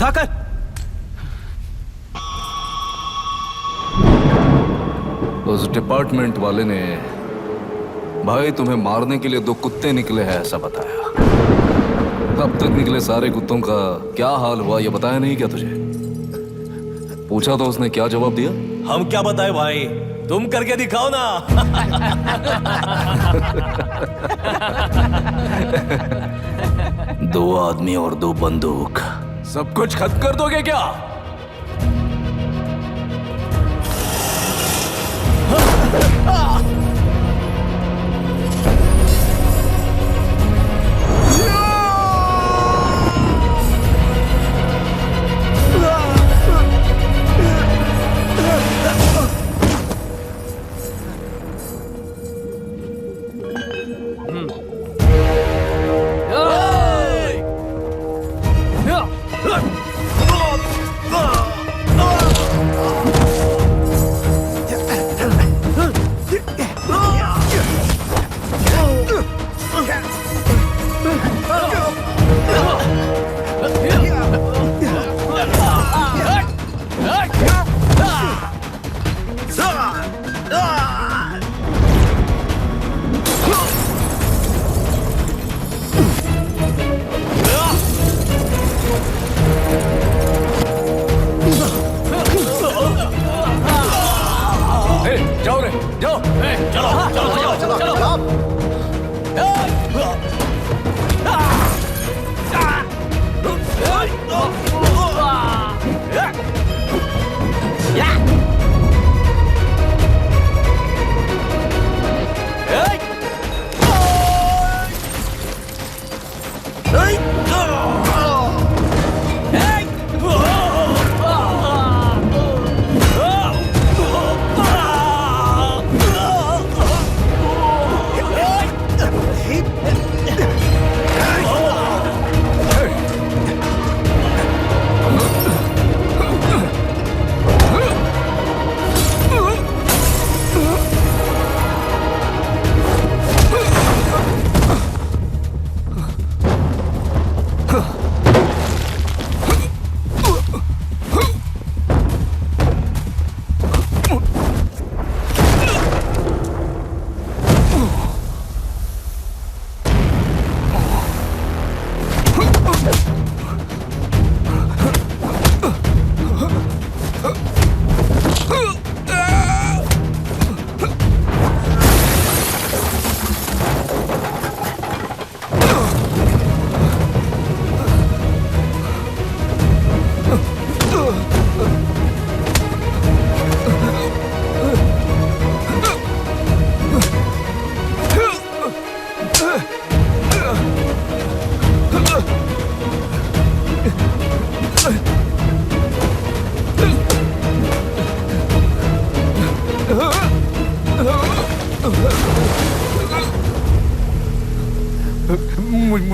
उठाकर। उस डिपार्टमेंट वाले ने भाई तुम्हें मारने के लिए 2 कुत्ते निकले हैं ऐसा बताया। अब तक निकले सारे कुत्तों का क्या हाल हुआ ये बताया नहीं क्या तुझे? पूछा तो उसने क्या जवाब दिया? हम क्या बताए भाई, तुम करके दिखाओ ना। 2 आदमी और 2 बंदूक, सब कुछ खत्म कर दोगे क्या? जाओ रे, जाओ। चलो चलो चलो चलो चलो।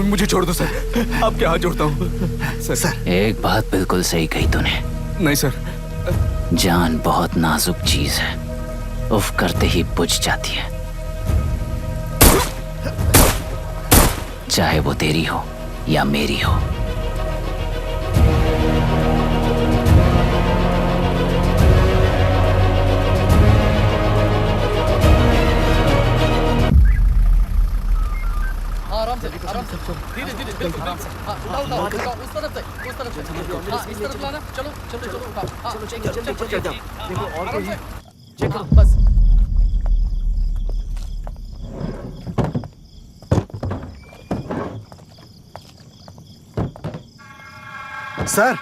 मुझे छोड़ दो सर, आपके हाथ जोड़ता हूँ सर। एक बात बिल्कुल सही कही तूने। नहीं सर। जान बहुत नाजुक चीज है, उफ करते ही बुझ जाती है, चाहे वो तेरी हो या मेरी हो। आराम से धीरे धीरे बिल्कुल आराम से। उठाओ उठाओ उठाओ, उस तरफ से इस तरफ लाना। चलो चलो चलो उठाओ। चलो देखो और कोई चेक करो बस। सर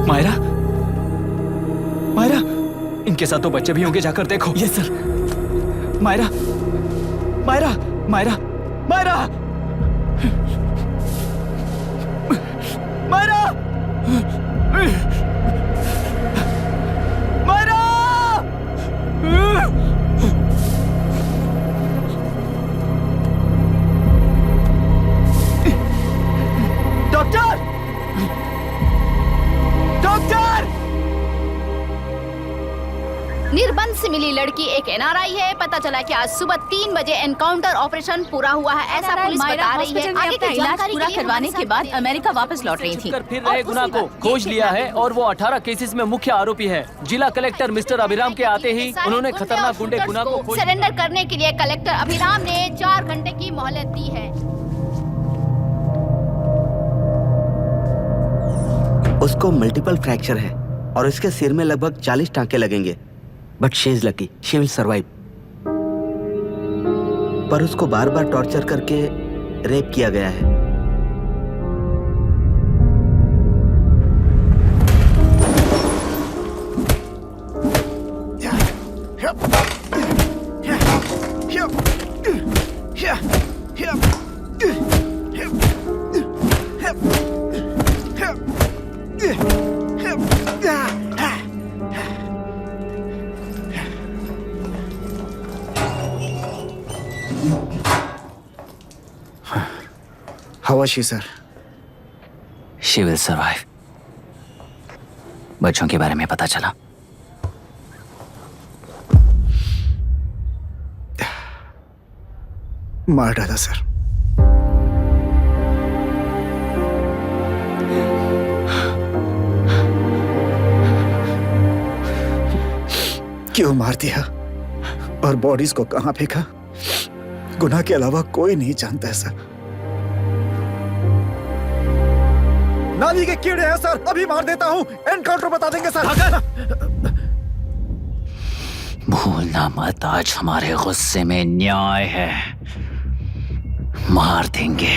मायरा, मायरा, इनके साथ तो बच्चे भी होंगे, जाकर देखो। Yes sir. मायरा, मायरा, मायरा, मायरा, मायरा, निर्बंध से मिली लड़की एक एनआरआई है। पता चला कि आज सुबह 3 बजे एनकाउंटर ऑपरेशन पूरा हुआ है, ऐसा पुलिस बता रही है। आगे की इलाज जानकारी पूरा के लिए करवाने हमारे के बाद साथ अमेरिका वापस लौट रही थी। फिर रहे गुना को खोज लिया है और वो 18 केसेस में मुख्य आरोपी है। जिला कलेक्टर मिस्टर अभिराम के आते ही उन्होंने खतरनाक गुंडे गुना को सरेंडर करने के लिए कलेक्टर अभिराम ने 4 घंटे की मोहलत दी है। उसको मल्टीपल फ्रैक्चर है और इसके सिर में लगभग 40 टांके लगेंगे, but she is lucky, she will survive. पर उसको बार बार टॉर्चर करके रेप किया गया है। How was she, sir? She will survive. बच्चों के बारे में पता चला? मार डाला सर। क्यों मार दिया और बॉडीज को कहां फेंका, गुनाह के अलावा कोई नहीं जानता है सर। नाली के कीड़े हैं सर, अभी मार देता हूं, एनकाउंटर बता देंगे सर। भूलना मत, आज हमारे गुस्से में न्याय है, मार देंगे।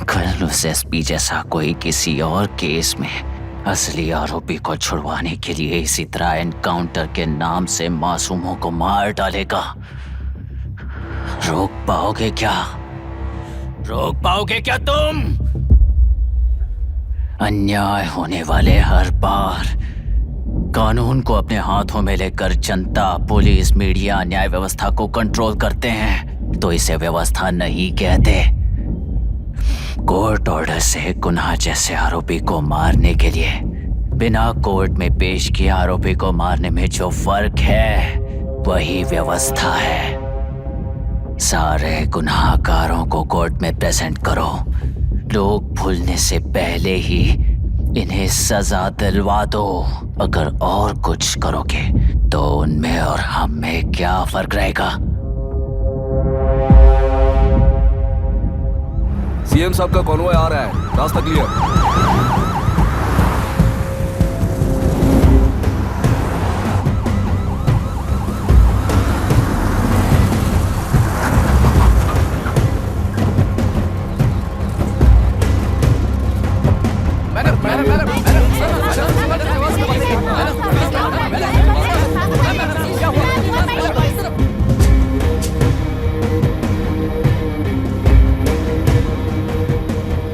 कल उस एसपी जैसा कोई किसी और केस में असली आरोपी को छुड़वाने के लिए इसी तरह एनकाउंटर के नाम से मासूमों को मार डालेगा। रोक पाओगे क्या? रोक पाओगे क्या तुम? अन्याय होने वाले हर बार कानून को अपने हाथों में लेकर जनता, पुलिस, मीडिया, न्याय व्यवस्था को कंट्रोल करते हैं तो इसे व्यवस्था नहीं कहते। कोर्ट ऑर्डर से गुनाह जैसे आरोपी को मारने के लिए बिना कोर्ट में पेश किए आरोपी को मारने में जो फर्क है वही व्यवस्था है। सारे गुनाहगारों को कोर्ट में प्रेजेंट करो, लोग भूलने से पहले ही इन्हें सजा दिलवा दो। अगर और कुछ करोगे तो उनमें और हम में क्या फर्क रहेगा? सीएम साहब का कॉन्वॉय आ रहा है, रास्ता क्लियर।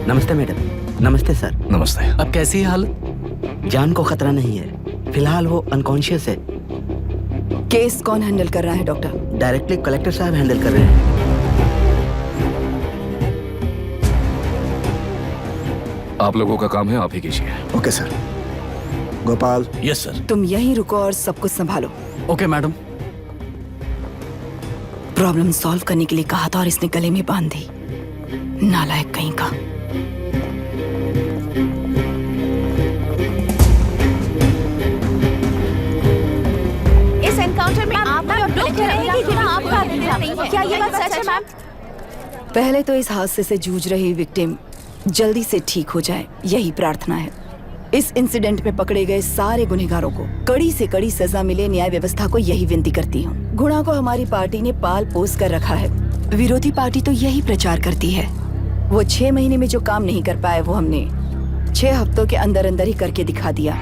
नमस्ते मैडम। नमस्ते सर। नमस्ते। अब कैसी हालत? जान को खतरा नहीं है, फिलहाल वो अनकॉन्शियस है। केस कौन हैंडल कर रहा है डॉक्टर? डायरेक्टली कलेक्टर साहब हैंडल कर रहे हैं। आप लोगों का काम है, आप ही कीजिए। Okay sir. Gopal. Yes sir. तुम यहीं रुको और सब कुछ संभालो। Okay madam. प्रॉब्लम सॉल्व करने के लिए कहा था और इसने गले में बांध दी, नालायक कहीं का। इस एनकाउंटर में आप क्या ये बात सच है मैम? पहले तो इस हादसे से जूझ रही विक्टिम जल्दी से ठीक हो जाए, यही प्रार्थना है। इस इंसिडेंट में पकड़े गए सारे गुनहगारों को कड़ी से कड़ी सजा मिले, न्याय व्यवस्था को यही विनती करती हूँ। गुणा को हमारी पार्टी ने पाल पोस कर रखा है, विरोधी पार्टी तो यही प्रचार करती है। वो 6 महीने में जो काम नहीं कर पाए वो हमने 6 हफ्तों के अंदर अंदर ही करके दिखा दिया।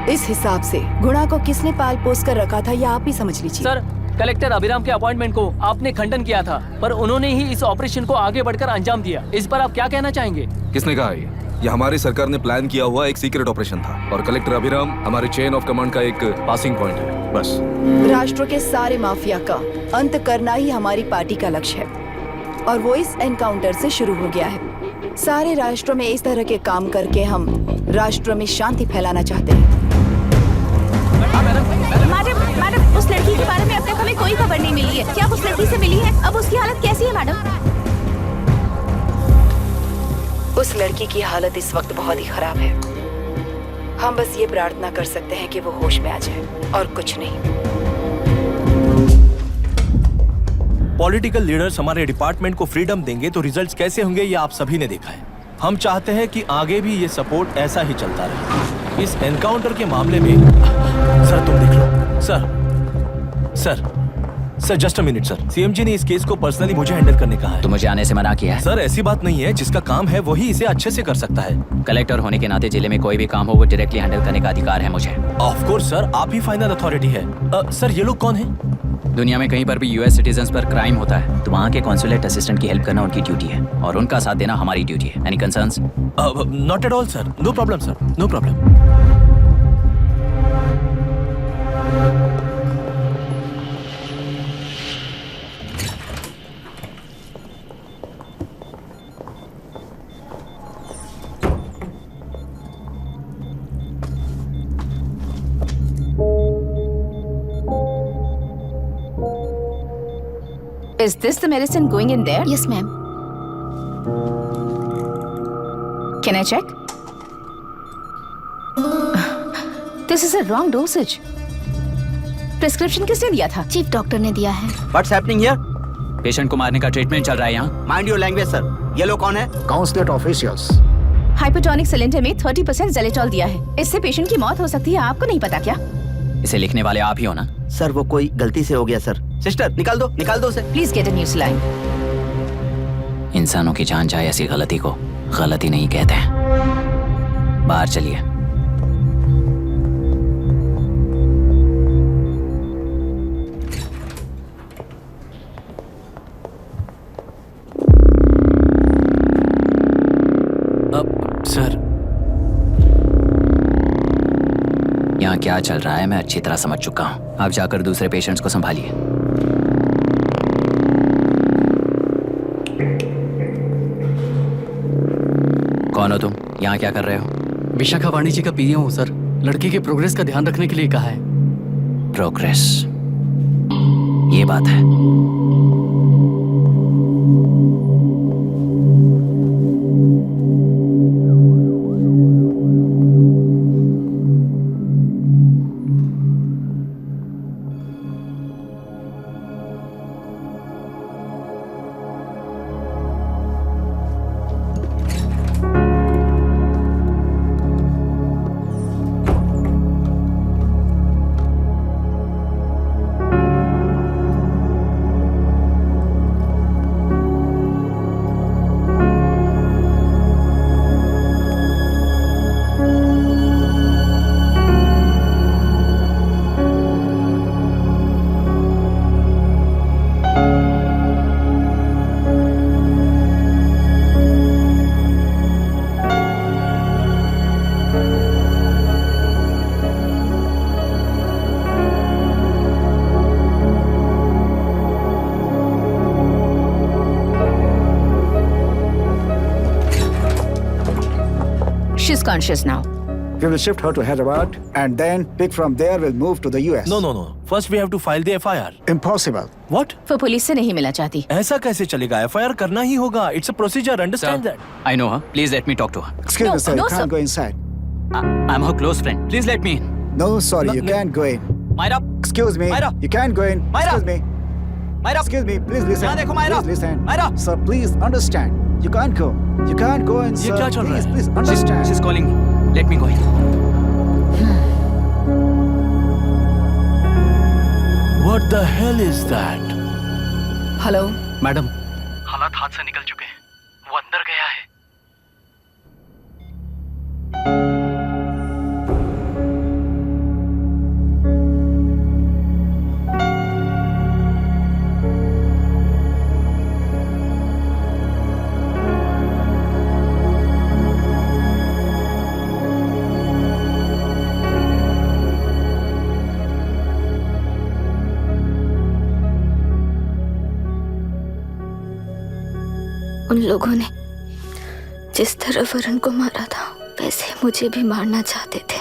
इस हिसाब से गुणा को किसने पाल पोस कर रखा था यह आप ही समझ लीजिए। सर, कलेक्टर अभिराम के अपॉइंटमेंट को आपने खंडन किया था, पर उन्होंने ही इस ऑपरेशन को आगे बढ़कर अंजाम दिया। इस पर आप क्या कहना चाहेंगे? किसने कहा ये हमारी सरकार ने प्लान किया हुआ एक सीक्रेट ऑपरेशन था और कलेक्टर अभिराम हमारे चेन ऑफ कमांड का एक पासिंग पॉइंट है, बस। राष्ट्र के सारे माफिया का अंत करना ही हमारी पार्टी का लक्ष्य है और वो इस एनकाउंटर से शुरू हो गया है। सारे राष्ट्रों में इस तरह के काम करके हम राष्ट्र में शांति फैलाना चाहते हैं। तक हमें कोई खबर नहीं मिली है। क्या आप उस लड़की से मिली है? अब उसकी हालत कैसी है मैडम? उस लड़की की हालत इस वक्त बहुत ही खराब है। हम बस ये प्रार्थना कर सकते हैं कि वो होश में आ जाए, और कुछ नहीं। पॉलिटिकल लीडर्स हमारे डिपार्टमेंट को फ्रीडम देंगे तो रिजल्ट्स कैसे होंगे ये आप सभी ने देखा है। हम चाहते हैं कि आगे भी ये सपोर्ट ऐसा ही चलता रहे। इस एनकाउंटर के मामले में सर तुम देख लो। Sir just a minute sir. CMG ने इस केस को पर्सनली मुझे हैंडल करने कहा है। तो मुझे आने से मना किया है। सर ऐसी बात नहीं है, जिसका काम है वही इसे अच्छे से कर सकता है। कलेक्टर होने के नाते जिले में कोई भी काम हो वो डायरेक्टली हैंडल करने का अधिकार है मुझे। ऑफ कोर्स सर, आप ही फाइनल अथॉरिटी है। सर ये लोग कौन है? दुनिया में कहीं पर भी यूएस सिटीजन्स पर क्राइम होता है तो वहाँ के कॉन्सुलेट असिस्टेंट की हेल्प करना उनकी ड्यूटी है, और उनका साथ देना हमारी ड्यूटी है। Any concerns? Not at all sir, no problem sir, no problem. Is this the medicine going in there? Yes, ma'am. Can I check? This is a wrong dosage. Prescription किसने दिया था? चीफ डॉक्टर ने दिया है। What's happening here? Patient को मारने का treatment चल रहा है यहाँ। Mind your language, sir. ये लोग कौन है? Consulate officials. हाइपोटोनिक सिलेंडर में 30% ज़ेलेटॉल दिया है। इससे पेशेंट की मौत हो सकती है, आपको नहीं पता क्या? इसे लिखने वाले आप ही हो ना? सर वो कोई गलती से हो गया सर। सिस्टर निकाल दो उसे। Please get a new saline. इंसानों की जान जाए ऐसी गलती को गलती नहीं कहते हैं। बाहर चलिए। सर यहाँ क्या चल रहा है मैं अच्छी तरह समझ चुका हूँ। आप जाकर दूसरे पेशेंट्स को संभालिए। कौन हो तुम? यहाँ क्या कर रहे हो? विशाखा वाणिज्य का पीएम हूँ सर। लड़की के प्रोग्रेस का ध्यान रखने के लिए कहा है। प्रोग्रेस, ये बात है। She's conscious now. We will shift her to Hyderabad and then pick from there. We'll move to the US. No. First we have to file the FIR. Impossible. What? वो पुलिस से नहीं मिलना चाहती। ऐसा कैसे चलेगा? FIR करना ही होगा। It's a procedure. Understand that? I know her. Please let me talk to her. Excuse No, me, sir. no, You can't sir. go inside. I'm her close friend. Please let me in. No, sorry, you can't go in. Myra, Excuse me. Myra. You can't go in. Myra. Excuse me. Myra. Excuse me. Please listen. यहाँ देखो, Myra. Please listen. Myra. Sir, please understand. You can't go. You can't go in, ये sir. क्या चल रहा Please, है? please understand. She's calling me. Let me go in. What the hell is that? Hello. Madam, हालात हाथ से निकल चुके हैं। वो अंदर गया है। उन लोगों ने जिस तरह वरुण को मारा था वैसे मुझे भी मारना चाहते थे।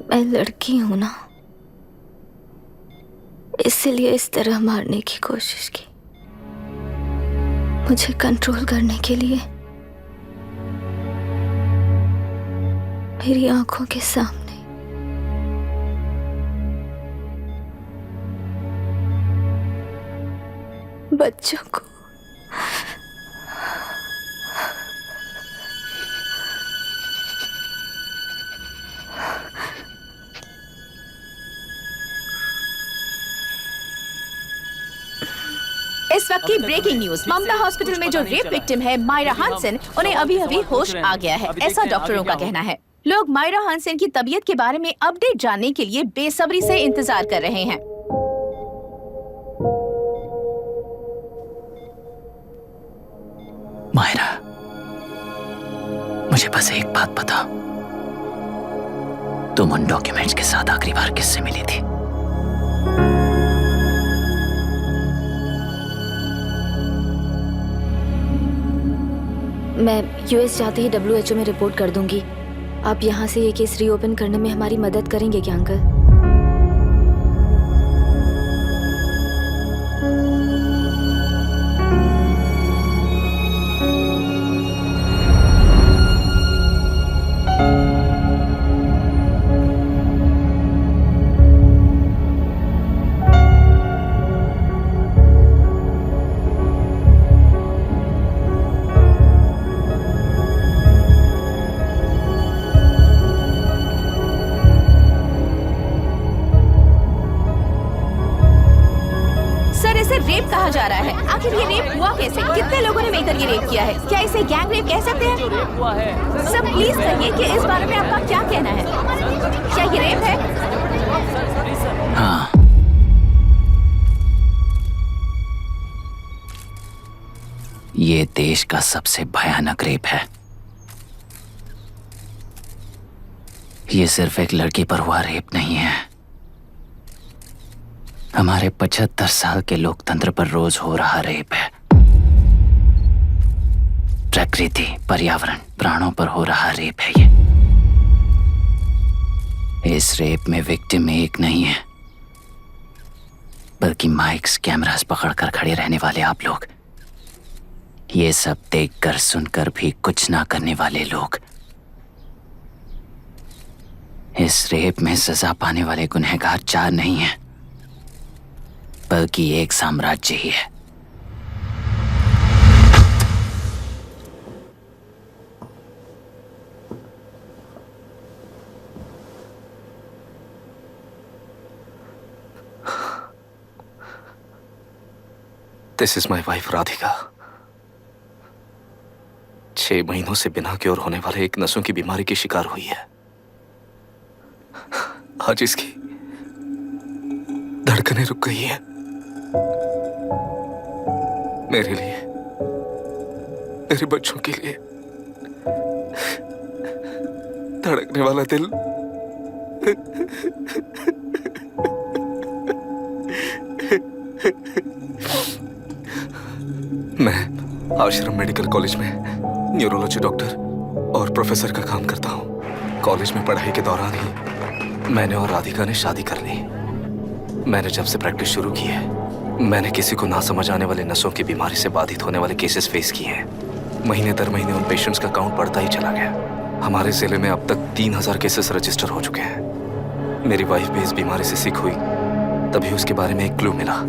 मैं लड़की हूं ना, इसलिए इस तरह मारने की कोशिश की, मुझे कंट्रोल करने के लिए, मेरी आंखों के सामने। बच्चों को इस वक्त की ब्रेकिंग न्यूज, ममता हॉस्पिटल में जो रेप विक्टिम है मायरा हानसेन, उन्हें अभी अभी होश आ गया है, ऐसा डॉक्टरों का कहना है। लोग मायरा हानसेन की तबीयत के बारे में अपडेट जानने के लिए बेसब्री से इंतजार कर रहे हैं। मायरा, मुझे बस एक बात बता, तुम उन डॉक्यूमेंट्स के साथ आखिरी बार किससे मिली थी? मैं यूएस जाते ही WHO में रिपोर्ट कर दूंगी। आप यहाँ से ये केस रीओपन करने में हमारी मदद करेंगे क्या अंकल? रेप कहा जा रहा है, आखिर ये रेप हुआ कैसे? कितने लोगों ने मिलकर ये रेप किया है? क्या इसे गैंग रेप कह सकते हैं? सब प्लीज कहिए कि इस बारे में आपका क्या कहना है? क्या ये रेप है? हाँ, ये देश का सबसे भयानक रेप है। ये सिर्फ एक लड़की पर हुआ रेप नहीं है, हमारे 75 साल के लोकतंत्र पर रोज हो रहा रेप है। प्रकृति, पर्यावरण, प्राणों पर हो रहा रेप है ये। इस रेप में विक्टिम एक नहीं है, बल्कि माइक्स, कैमरास पकड़कर खड़े रहने वाले आप लोग, ये सब देखकर सुनकर भी कुछ ना करने वाले लोग। इस रेप में सजा पाने वाले गुनहगार 4 नहीं हैं, बल्कि एक साम्राज्य ही है। This is my wife Radhika. 6 महीनों से बिना क्योर होने वाले एक नसों की बीमारी की शिकार हुई है। आज इसकी धड़कनें रुक गई है। मेरे लिए, मेरे बच्चों के लिए धड़कने वाला दिल मैं आश्रम मेडिकल कॉलेज में न्यूरोलॉजी डॉक्टर और प्रोफेसर का काम करता हूँ। कॉलेज में पढ़ाई के दौरान ही मैंने और राधिका ने शादी कर ली। मैंने जब से प्रैक्टिस शुरू की है, मैंने किसी को ना समझ आने वाले नसों की बीमारी से बाधित होने वाले केसेस फेस किए हैं। महीने दर महीने उन पेशेंट्स का काउंट बढ़ता ही चला गया। हमारे जिले में अब तक 3000 केसेस रजिस्टर हो चुके हैं। मेरी वाइफ भी इस बीमारी से सिक हुई, तभी उसके बारे में एक क्लू मिला।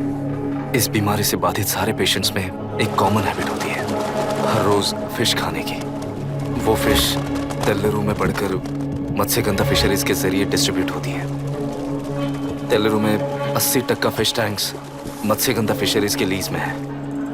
इस बीमारी से बाधित सारे पेशेंट्स में एक कॉमन हैबिट होती है, हर रोज फिश खाने की। वो फिश तेल्लेरू में बढ़कर मत्स्यगंधा फिशरीज के जरिए डिस्ट्रीब्यूट होती है। तेल्लेरू में 80% फिश टैंक्स मत्स्यगंधा फिशरीज के लीज में है।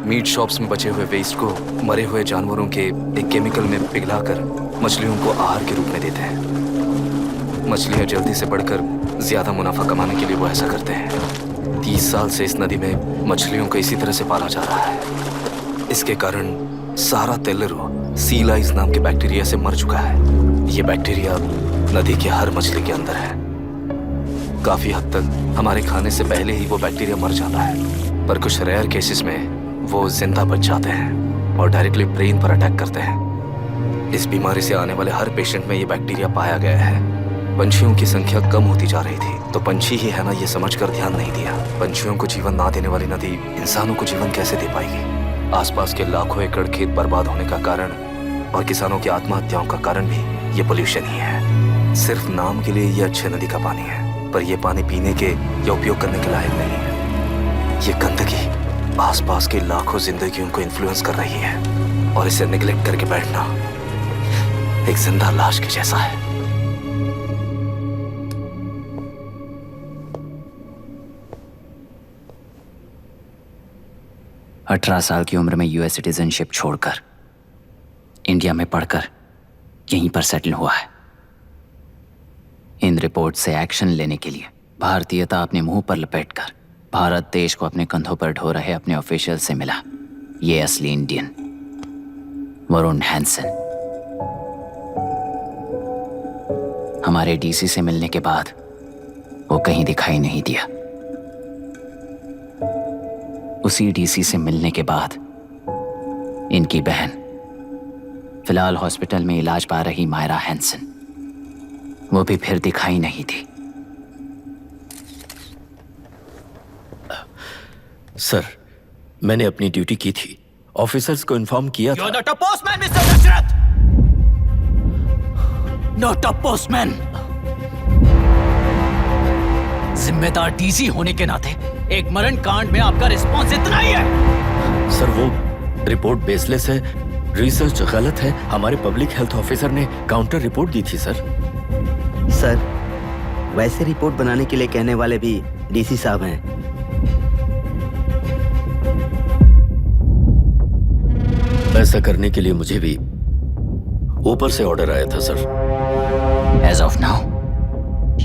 मीट शॉप्स में बचे हुए वेस्ट को मरे हुए जानवरों के एक केमिकल में पिघलाकर मछलियों को आहार के रूप में देते हैं। मछलियां जल्दी से बढ़कर ज्यादा मुनाफा कमाने के लिए वो ऐसा करते हैं। 30 साल से इस नदी में मछलियों को इसी तरह से पाला जा रहा है। इसके कारण सारा तेल्लेरू सी लाइस नाम के बैक्टीरिया से मर चुका है। ये बैक्टीरिया नदी के हर मछली के अंदर है। काफी हद तक हमारे खाने से पहले ही वो बैक्टीरिया मर जाता है, पर कुछ रेयर केसेस में वो जिंदा बच जाते हैं और डायरेक्टली ब्रेन पर अटैक करते हैं। इस बीमारी से आने वाले हर पेशेंट में ये बैक्टीरिया पाया गया है। पंछियों की संख्या कम होती जा रही थी, तो पंछी ही है ना ये समझकर ध्यान नहीं दिया। पंछियों को जीवन ना देने वाली नदी इंसानों को जीवन कैसे दे पाएगी? आसपास के लाखों एकड़ खेत बर्बाद होने का कारण और किसानों की आत्महत्याओं का कारण भी ये पोल्यूशन ही है। सिर्फ नाम के लिए ये अच्छे नदी का पानी है, पर ये पानी पीने के या उपयोग करने के लायक नहीं है। ये गंदगी आसपास की लाखों जिंदगियों को इन्फ्लुएंस कर रही है और इसे निगलेक्ट करके बैठना एक जिंदा लाश के जैसा है। अठारह साल की उम्र में यूएस सिटीजनशिप छोड़कर इंडिया में पढ़कर यहीं पर सेटल हुआ है। इन रिपोर्ट से एक्शन लेने के लिए भारतीयता अपने मुंह पर लपेटकर भारत देश को अपने कंधों पर ढो रहे अपने ऑफिशियल से मिला ये असली इंडियन वरुण हैंसन। हमारे डीसी से मिलने के बाद वो कहीं दिखाई नहीं दिया। उसी डीसी से मिलने के बाद इनकी बहन, फिलहाल हॉस्पिटल में इलाज पा रही मायरा हैंसन, वो भी फिर दिखाई नहीं थी। सर, मैंने अपनी ड्यूटी की थी, ऑफिसर्स को इन्फॉर्म किया था। You're not a postman, Mr. Dashrath! Not a postman! जिम्मेदार डीसी होने के नाते एक मरण कांड में आपका रिस्पॉन्स इतना ही है। सर, वो रिपोर्ट बेसलेस है, रिसर्च गलत है। हमारे पब्लिक हेल्थ ऑफिसर ने काउंटर रिपोर्ट दी थी सर। सर, वैसे रिपोर्ट बनाने के लिए कहने वाले भी डीसी साहब हैं। ऐसा करने के लिए मुझे भी ऊपर से ऑर्डर आया था sir. As of now,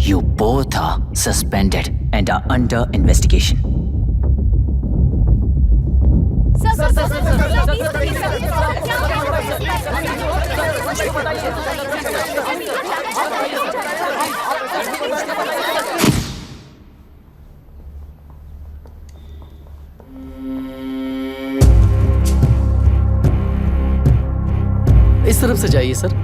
you both are suspended and are under investigation. इस तरफ से जाइए सर।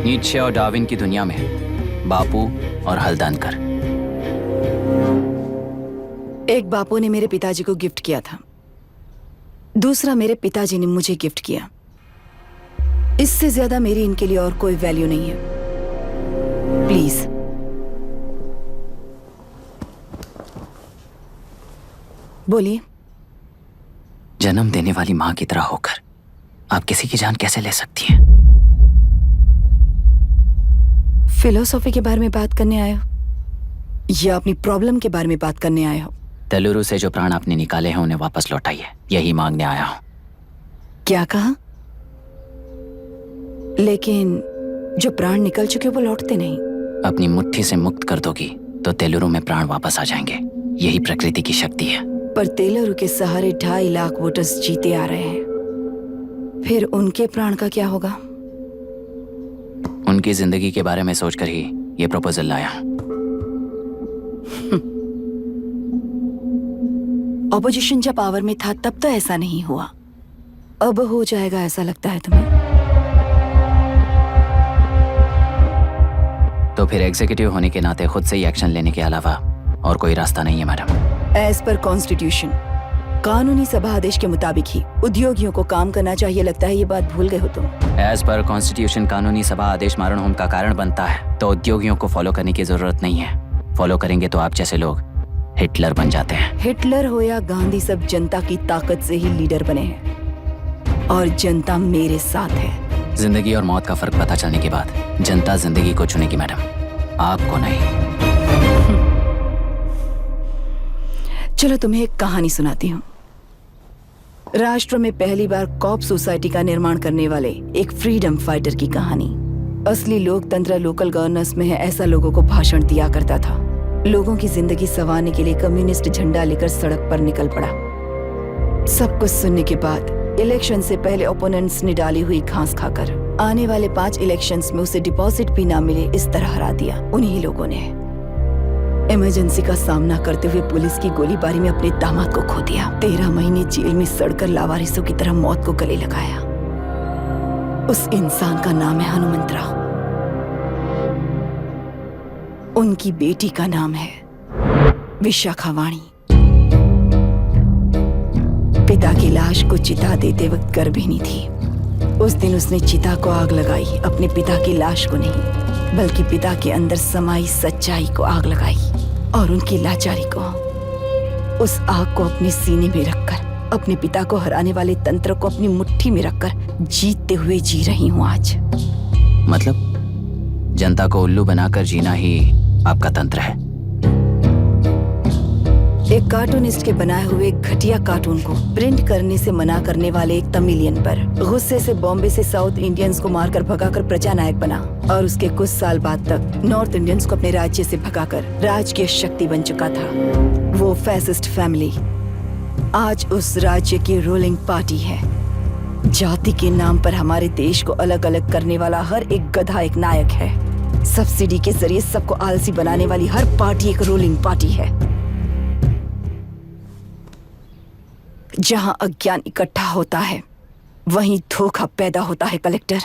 नीत्शे और डार्विन की दुनिया में बापू और हल्दनकर। एक बापू ने मेरे पिताजी को गिफ्ट किया था, दूसरा मेरे पिताजी ने मुझे गिफ्ट किया। इससे ज्यादा मेरी इनके लिए और कोई वैल्यू नहीं है। प्लीज बोलिए। जन्म देने वाली मां की तरह होकर आप किसी की जान कैसे ले सकती हैं? फिलोसॉफी के बारे में बात करने आए हो या अपनी प्रॉब्लम के बारे में बात करने आए हो? तेलुरु से जो प्राण आपने निकाले हैं उन्हें वापस लौटाइए, यही मांगने आया हूं। क्या कहा? लेकिन जो प्राण निकल चुके वो लौटते नहीं। अपनी मुट्ठी से मुक्त कर दोगी तो तेलुरु में प्राण वापस आ जाएंगे, यही प्रकृति की शक्ति है। पर तेलुरु के सहारे 2.5 लाख वोटर्स जीते आ रहे हैं, फिर उनके प्राण का क्या होगा? उनकी जिंदगी के बारे में सोचकर ही ये प्रपोजल लाया हूं। ऑपोजिशन जब पावर में था तब तो ऐसा नहीं हुआ, अब हो जाएगा ऐसा लगता है तुम्हें? तो फिर एग्जीक्यूटिव होने के नाते खुद से ही एक्शन लेने के अलावा और कोई रास्ता नहीं है मैडम। एज पर कॉन्स्टिट्यूशन, कानूनी सभा आदेश के मुताबिक ही उद्योगियों को काम करना चाहिए। लगता है ये बात भूल गए हो तुम। एज पर कॉन्स्टिट्यूशन कानूनी सभा आदेश मारण होम का कारण बनता है, तो उद्योगियों को फॉलो करने की जरूरत नहीं है। फॉलो करेंगे तो आप जैसे लोग हिटलर बन जाते हैं। हिटलर हो या गांधी, सब जनता की ताकत से ही लीडर बने हैं और जनता मेरे साथ है। जिंदगी और मौत का फर्क पता चलने के बाद जनता जिंदगी को चुनेगी मैडम, आपको नहीं। चलो तुम्हें एक कहानी सुनाती हूँ। राष्ट्र में पहली बार कॉप सोसाइटी का निर्माण करने वाले एक फ्रीडम फाइटर की कहानी। असली लोकतंत्र लोकल गवर्नेंस में है, ऐसा लोगों को भाषण दिया करता था। लोगों की जिंदगी संवारने के लिए कम्युनिस्ट झंडा लेकर सड़क पर निकल पड़ा। सब कुछ सुनने के बाद इलेक्शन से पहले ओपोनेंट्स ने डाली हुई घास खाकर आने वाले 5 इलेक्शंस में उसे डिपॉजिट भी ना मिले इस तरह हरा दिया। उन्हीं लोगों ने इमरजेंसी का सामना करते हुए पुलिस की गोलीबारी में अपने दामाद को खो दिया। 13 महीने जेल में सड़कर लावारिसों की तरह मौत को गले लगाया। उस इंसान का नाम है हनुमंतराव। उनकी बेटी का नाम है विशाखावाणी। पिता की लाश को चिता देते वक्त गर्भिणी थी। उस दिन उसने चिता को आग लगाई, अपने पिता की लाश को नहीं, बल्कि पिता के अंदर समाई सच्चाई को आग लगाई और उनकी लाचारी को। उस आग को अपने सीने में रखकर, अपने पिता को हराने वाले तंत्र को अपनी मुट्ठी में रखकर जीतते हुए जी रही हूँ आज। मतलब जनता को उल्लू बनाकर जीना ही आपका तंत्र है? एक कार्टूनिस्ट के बनाए हुए एक घटिया कार्टून को प्रिंट करने से मना करने वाले एक तमिलियन पर गुस्से से बॉम्बे से साउथ इंडियंस को मारकर भगाकर प्रजानायक बना और उसके कुछ साल बाद तक नॉर्थ इंडियंस को अपने राज्य से भगाकर राजकीय शक्ति बन चुका था। वो फैसिस्ट फैमिली आज उस राज्य की रूलिंग पार्टी है। जाति के नाम पर हमारे देश को अलग अलग करने वाला हर एक गधा एक नायक है। सब्सिडी के जरिए सबको आलसी बनाने वाली हर पार्टी एक रूलिंग पार्टी है। जहां अज्ञान इकट्ठा होता है वहीं धोखा पैदा होता है। कलेक्टर,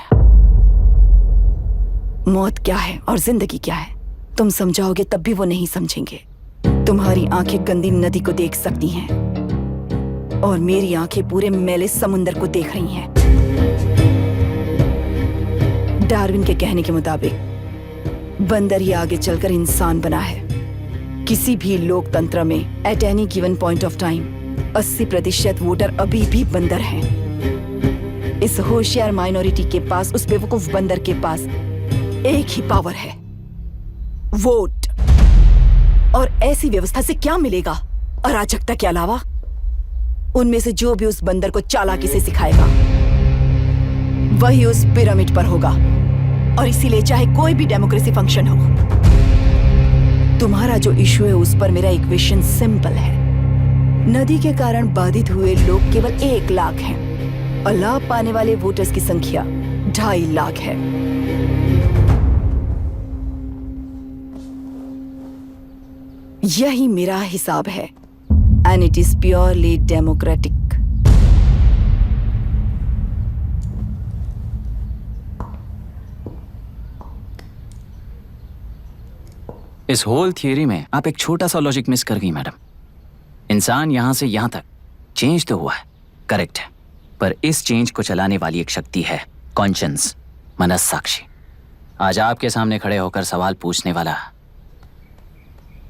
मौत क्या है और जिंदगी क्या है तुम समझाओगे तब भी वो नहीं समझेंगे। तुम्हारी आंखें गंदी नदी को देख सकती हैं और मेरी आंखें पूरे मैले समुंदर को देख रही हैं। डार्विन के कहने के मुताबिक बंदर ही आगे चलकर इंसान बना है। किसी भी लोकतंत्र में at any given point of time 80% voter अभी भी बंदर हैं। इस होशियार माइनॉरिटी के पास, उस बेवकूफ बंदर के पास एक ही पावर है, वोट। और ऐसी व्यवस्था से क्या मिलेगा अराजकता के अलावा? उनमें से जो भी उस बंदर को चालाकी से सिखाएगा वही उस पिरामिड पर होगा। और इसीलिए चाहे कोई भी डेमोक्रेसी फंक्शन हो, तुम्हारा जो इशू है उस पर मेरा इक्वेशन सिंपल है। नदी के कारण बाधित हुए लोग केवल 1 लाख हैं और लाभ पाने वाले वोटर्स की संख्या 2.5 लाख है। यही मेरा हिसाब है and it is purely democratic. इस होल थियरी में आप एक छोटा सा लॉजिक मिस कर गई मैडम। इंसान यहां से यहां तक चेंज तो हुआ है, करेक्ट है, पर इस चेंज को चलाने वाली एक शक्ति है कॉन्शियंस, मनस्साक्षी। आज आपके सामने खड़े होकर सवाल पूछने वाला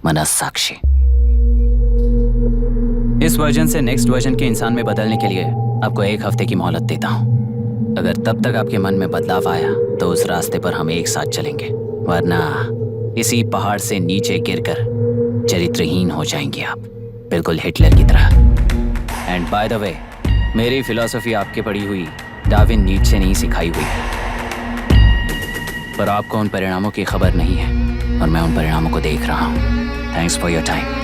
मनस्साक्षी। इस वर्जन से नेक्स्ट वर्जन के इंसान में बदलने के लिए आपको 1 हफ्ते की मोहलत देता हूं। अगर तब तक आपके मन में बदलाव आया तो उस रास्ते पर हम एक साथ चलेंगे, वरना इसी पहाड़ से नीचे गिरकर चरित्रहीन हो जाएंगे आप, बिल्कुल हिटलर की तरह। एंड बाय द वे, मेरी फिलॉसफी आपके पढ़ी हुई डार्विन नीचे नहीं सिखाई हुई है, पर आपको उन परिणामों की खबर नहीं है और मैं उन परिणामों को देख रहा हूं। Thanks for your time.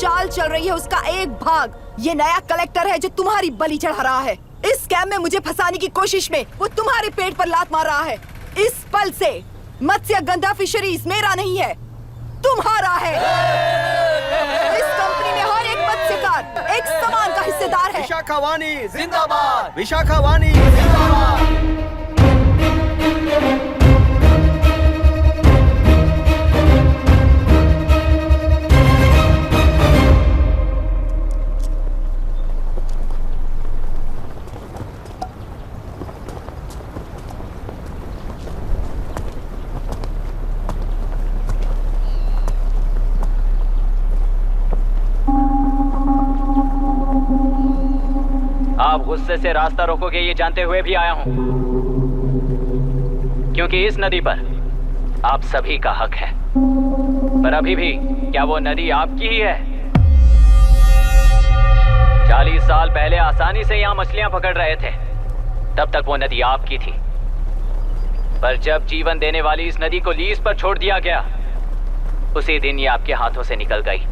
चाल चल रही है उसका एक भाग ये नया कलेक्टर है जो तुम्हारी बलि चढ़ा रहा है। इस स्कैम में मुझे फंसाने की कोशिश में वो तुम्हारे पेट पर लात मार रहा है। इस पल से मत्स्य गंधा फिशरीज मेरा नहीं है, तुम्हारा है। इस कंपनी में हर एक मत्स्यकार एक समान का हिस्सेदार है। विशाखावाणी जिंदाबाद, विशाखावाणी जिंदाबाद। आप गुस्से से रास्ता रोकोगे ये जानते हुए भी आया हूं, क्योंकि इस नदी पर आप सभी का हक है। पर अभी भी क्या वो नदी आपकी ही है? 40 साल पहले आसानी से यहां मछलियां पकड़ रहे थे, तब तक वो नदी आपकी थी। पर जब जीवन देने वाली इस नदी को लीज पर छोड़ दिया गया, उसी दिन ये आपके हाथों से निकल गई।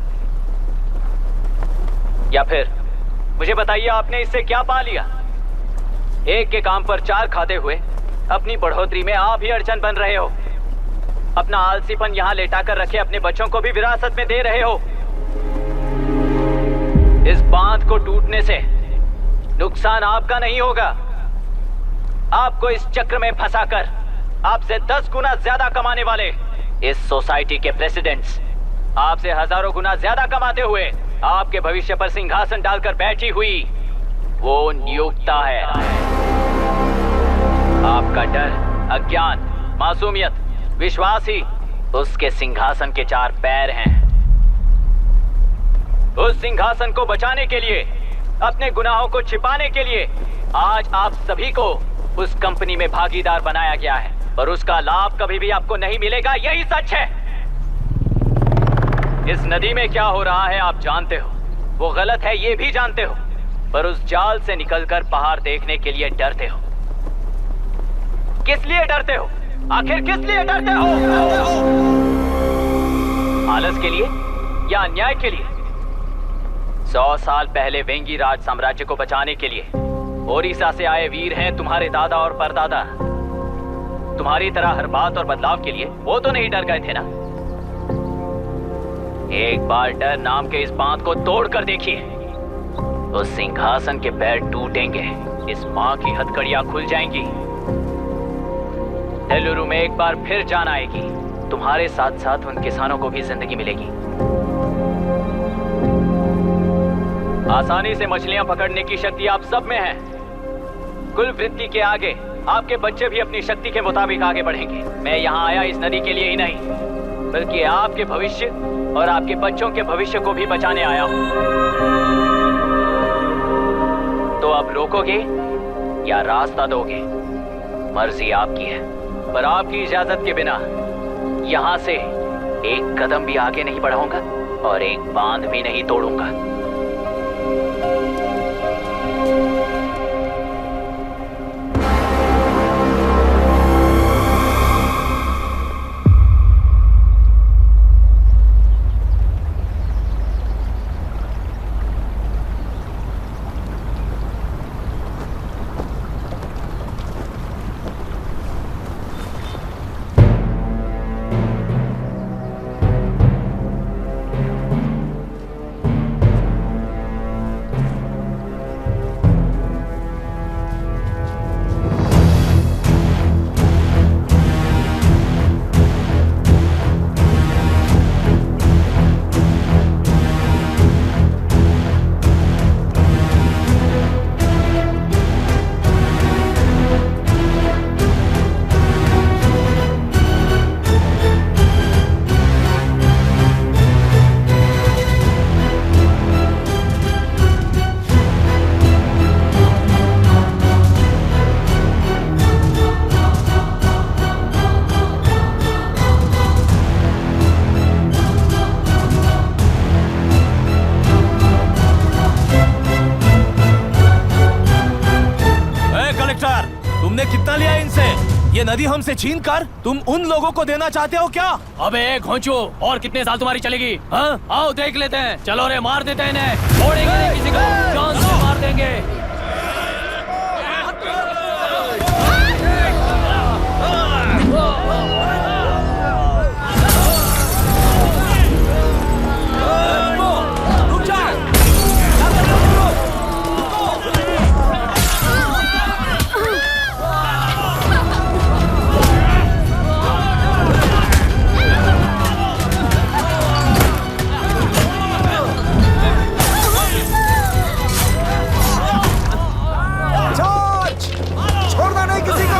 या फिर मुझे बताइए, आपने इससे क्या पा लिया? एक के काम पर चार खाते हुए अपनी बढ़ोतरी में आप ही अड़चन बन रहे हो। अपना आलसीपन यहां लेटा कर रखे अपने बच्चों को भी विरासत में दे रहे हो। इस बांध को टूटने से नुकसान आपका नहीं होगा। आपको इस चक्र में फंसाकर आपसे 10 गुना ज्यादा कमाने वाले इस सोसाइटी के प्रेसिडेंट्स आपसे हजारों गुना ज्यादा कमाते हुए आपके भविष्य पर सिंहासन डालकर बैठी हुई वो नियोक्ता है। आपका डर, अज्ञान, मासूमियत, विश्वास ही उसके सिंहासन के 4 पैर हैं। उस सिंहासन को बचाने के लिए, अपने गुनाहों को छिपाने के लिए आज आप सभी को उस कंपनी में भागीदार बनाया गया है, और उसका लाभ कभी भी आपको नहीं मिलेगा। यही सच है। इस नदी में क्या हो रहा है आप जानते हो, वो गलत है ये भी जानते हो, पर उस जाल से निकलकर पहाड़ देखने के लिए डरते हो। किस लिए डरते हो? आखिर किस लिए डरते हो? आलस के लिए या अन्याय के लिए? 100 साल पहले वेंगी राज साम्राज्य को बचाने के लिए ओडिशा से आए वीर हैं तुम्हारे दादा और परदादा। तुम्हारी तरह हर बात और बदलाव के लिए वो तो नहीं डर गए थे ना। एक बार डर नाम के इस बांध को तोड़ कर देखिए, उस सिंहासन के पैर टूटेंगे, इस मां की हथकड़ियां खुल जाएंगी। नेल्लूरू में एक बार फिर जान आएगी, तुम्हारे साथ साथ उन किसानों को भी जिंदगी मिलेगी। आसानी से मछलियां पकड़ने की शक्ति आप सब में है। कुल वृत्ति के आगे आपके बच्चे भी अपनी शक्ति के मुताबिक आगे बढ़ेंगे। मैं यहाँ आया इस नदी के लिए ही नहीं, बल्कि आपके भविष्य और आपके बच्चों के भविष्य को भी बचाने आया हूँ। तो अब रोकोगे या रास्ता दोगे, मर्जी आपकी है, पर आपकी इजाजत के बिना यहाँ से एक कदम भी आगे नहीं बढ़ाऊंगा और एक बांध भी नहीं तोड़ूंगा। ये नदी हमसे छीन कर तुम उन लोगों को देना चाहते हो क्या? अबे घोंचो, और कितने साल तुम्हारी चलेगी? हाँ, आओ देख लेते हैं। चलो रे, मार देते हैं इन्हें। छोड़ेंगे नहीं किसी को, जान से मार देंगे। छोड़ना नहीं किसी को।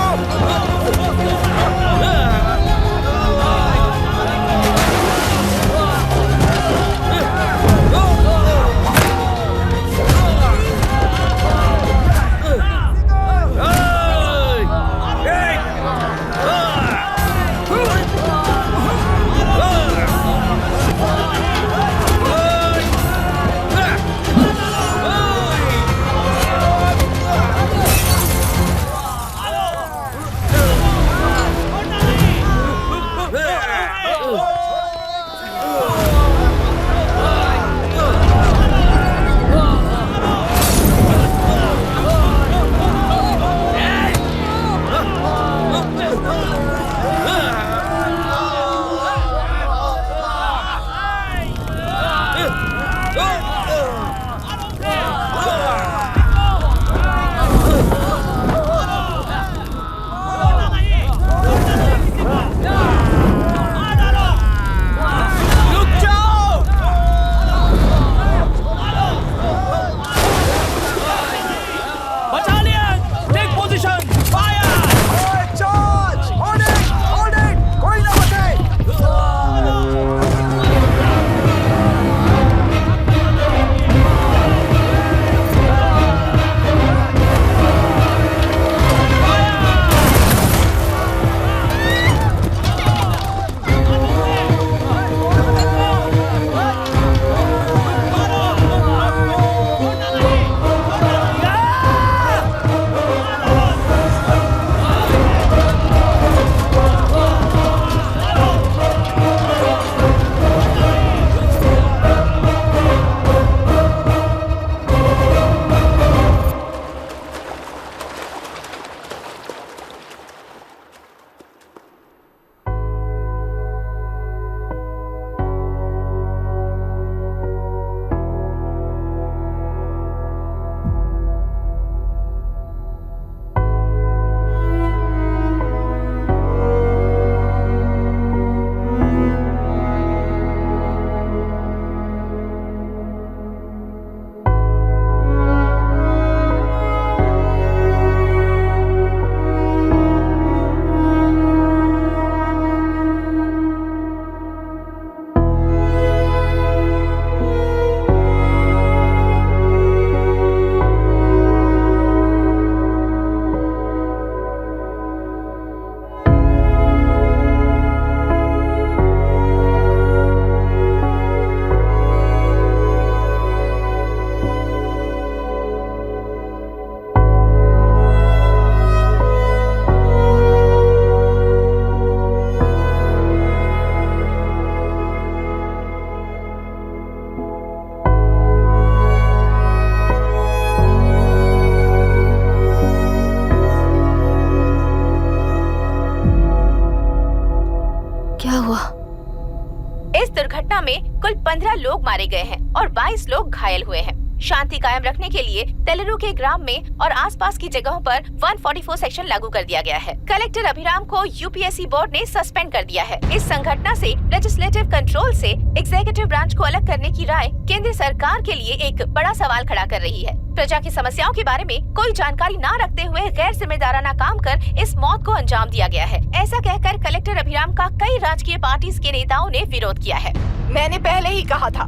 दुर्घटना में कुल 15 लोग मारे गए हैं और 22 लोग घायल हुए हैं। शांति कायम रखने के लिए तेलुरु के ग्राम में और आसपास की जगहों पर 144 सेक्शन लागू कर दिया गया है। कलेक्टर अभिराम को यूपीएससी बोर्ड ने सस्पेंड कर दिया है। इस संघटना से लेजिस्लेटिव कंट्रोल से एग्जीक्यूटिव ब्रांच को अलग करने की राय केंद्र सरकार के लिए एक बड़ा सवाल खड़ा कर रही है। प्रजा की समस्याओं के बारे में कोई जानकारी न रखते हुए गैर जिम्मेदाराना काम कर इस मौत को अंजाम दिया गया है। ऐसा कहकर कलेक्टर अभिराम का कई राजकीय पार्टी के नेताओं ने विरोध किया है। मैंने पहले ही कहा था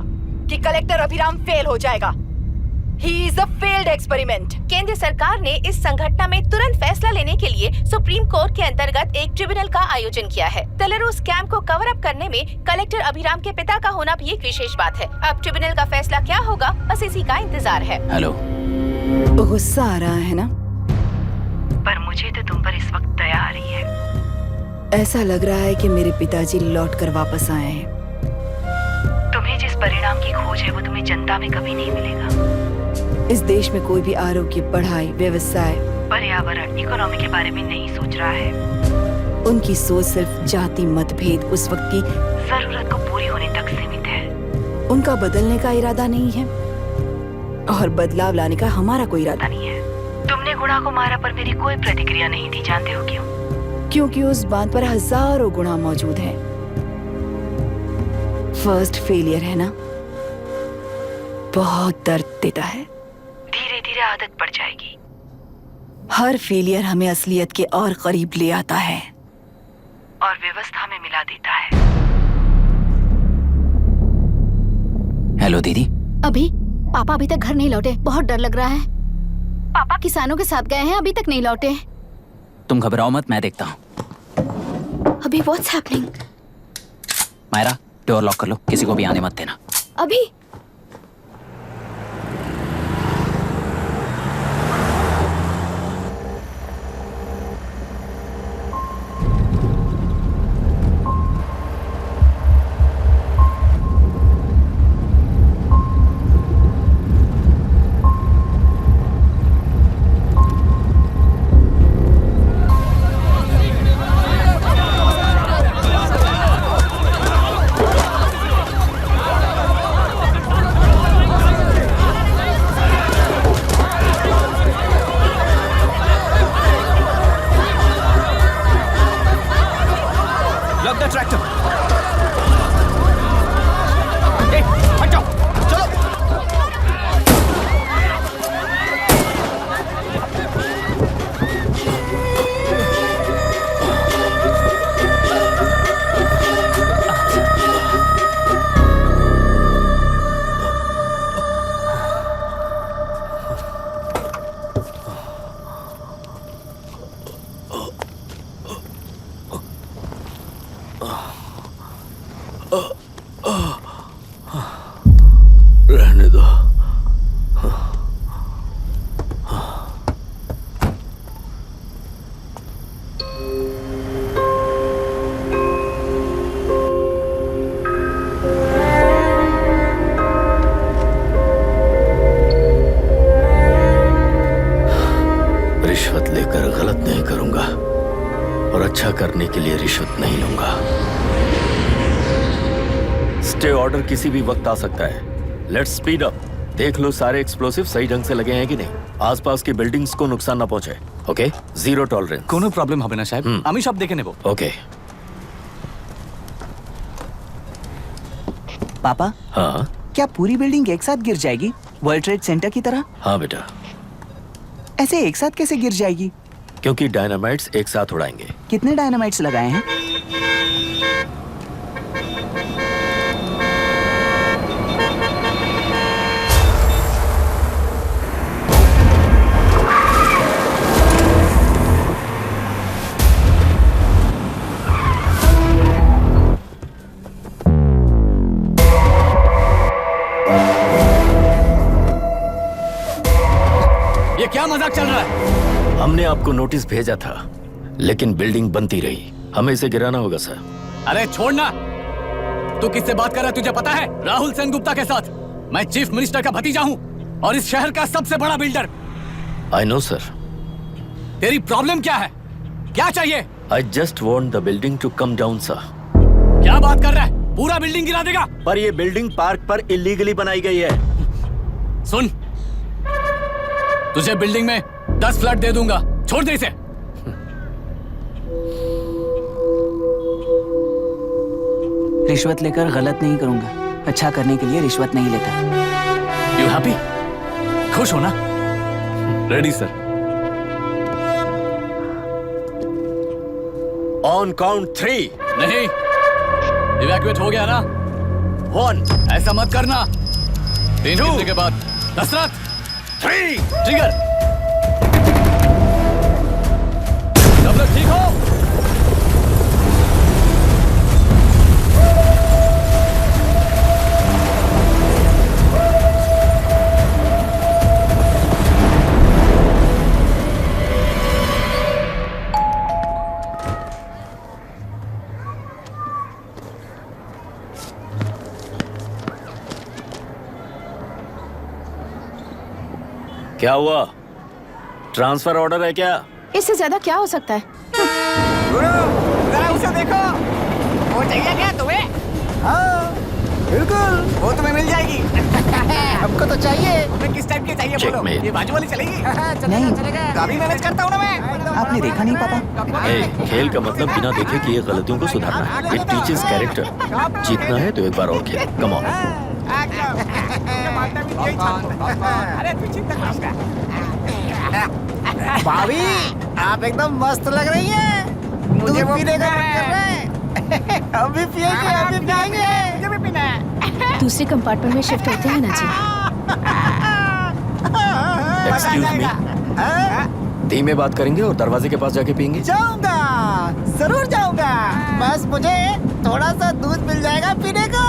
कि कलेक्टर अभिराम फेल हो जाएगा। He is a failed experiment. केंद्र सरकार ने इस संघटना में तुरंत फैसला लेने के लिए सुप्रीम कोर्ट के अंतर्गत एक ट्रिब्यूनल का आयोजन किया है। तेलुरु स्कैम को कवर अप करने में कलेक्टर अभिराम के पिता का होना भी एक विशेष बात है। अब ट्रिब्यूनल का फैसला क्या होगा, बस इसी का इंतजार है। हेलो, गुस्सा आ रहा है ना? पर मुझे तो तुम पर इस वक्त दया आ रही है। ऐसा लग रहा है कि मेरे पिताजी लौट कर वापस आए हैं। तुम्हें जिस परिणाम की खोज है वो तुम्हें जनता में कभी नहीं मिलेगा। इस देश में कोई भी आरोग्य, पढ़ाई, व्यवसाय, पर्यावरण, इकोनॉमी के बारे में नहीं सोच रहा है। उनकी सोच सिर्फ जाति मतभेद उस वक्त की जरूरत को पूरी होने तक सीमित है। उनका बदलने का इरादा नहीं है और बदलाव लाने का हमारा कोई इरादा नहीं है। तुमने गुणा को मारा पर मेरी कोई प्रतिक्रिया नहीं दी, जानते हो क्यों? क्योंकि उस बांध पर हजारों गुणा मौजूद हैं। फर्स्ट फेलियर है ना, बहुत दर्द देता है। धीरे धीरे आदत पड़ जाएगी। हर फेलियर हमें असलियत के और करीब ले आता है और व्यवस्था में मिला देता है। हेलो दीदी। अभी पापा अभी तक घर नहीं लौटे, बहुत डर लग रहा है। पापा किसानों के साथ गए हैं, अभी तक नहीं लौटे। तुम घबराओ मत, मैं देखता हूँ। अभी what's happening? Myra, door lock कर लो, किसी को भी आने मत देना। अभी रहने दो। रिश्वत लेकर गलत नहीं करूंगा और अच्छा करने के लिए रिश्वत नहीं लूंगा। स्टे ऑर्डर किसी भी वक्त आ सकता है। Let's speed up. देख लो सारे एक्सप्लोसिव सही ढंग से लगे हैं कि नहीं, आसपास की बिल्डिंग्स को नुकसान ना पहुंचे। Okay, zero tolerance. कोनो प्रॉब्लम হবে না সাহেব, আমি সব দেখে নেব। ओके। पापा, हाँ क्या पूरी बिल्डिंग एक साथ गिर जाएगी, वर्ल्ड ट्रेड सेंटर की तरह? हाँ बेटा। ऐसे एक साथ कैसे गिर जाएगी? क्योंकि डायनामाइट्स एक साथ उड़ाएंगे। कितने डायनामाइट्स लगाए हैं? ये क्या मजाक चल रहा है? हमने आपको नोटिस भेजा था, लेकिन बिल्डिंग बनती रही। हमें इसे गिराना होगा सर। अरे छोड़ना। तू किससे बात कर रहा है तुझे पता है? राहुल सेनगुप्ता के साथ। मैं चीफ मिनिस्टर का भतीजा हूँ और इस शहर का सबसे बड़ा बिल्डर। I know sir. तेरी प्रॉब्लम क्या है? क्या चाहिए? I just want the building to come down sir. क्या बात कर रहा है? पूरा बिल्डिंग गिरा देगा? पर ये बिल्डिंग पार्क पर इलीगली बनाई गई है। सुन, तुझे बिल्डिंग में 10 फ्लैट दे दूंगा, छोड़ दे इसे। रिश्वत लेकर गलत नहीं करूंगा, अच्छा करने के लिए रिश्वत नहीं लेता। You happy? खुश हो ना? Ready sir. On count 3। नहीं, इवैक्यूएट हो गया ना? 1। ऐसा मत करना। 3 गिनने के बाद दशरथ 3। ट्रिगर। सब लोग ठीक हो? क्या हुआ? ट्रांसफर ऑर्डर है क्या? इससे ज्यादा क्या हो सकता है? जरा उसे देखो, वो चाहिए क्या तुम्हें? हाँ बिल्कुल, वो तुम्हें मिल जाएगी। हमको तो चाहिए। तुम्हें किस टाइप की चाहिए बोलो? Checkmate. ये बाजू वाली चलेगी? नहीं। काफी मैनेज करता हूँ ना मैं। आपने देखा नहीं पापा? खेल का मतलब बिना देखे किए गलतियों को सुधारना है। It teaches character. जीतना है तो एक बार और खेल। Come on. अरे तू चिंता मत कर। भाभी, आप एकदम मस्त लग रही हैं। मुझे वो पीने का मन कर रहा है। हम भी पिएंगे, हम भी पिएंगे। मुझे भी पीना है। दूसरे कंपार्टमेंट में शिफ्ट होते हैं ना जी। Excuse me. धीमे बात करेंगे और दरवाजे के पास जाके पियेंगे। जाऊंगा, जरूर जाऊंगा। बस मुझे थोड़ा सा दूध मिल जाएगा पीने को।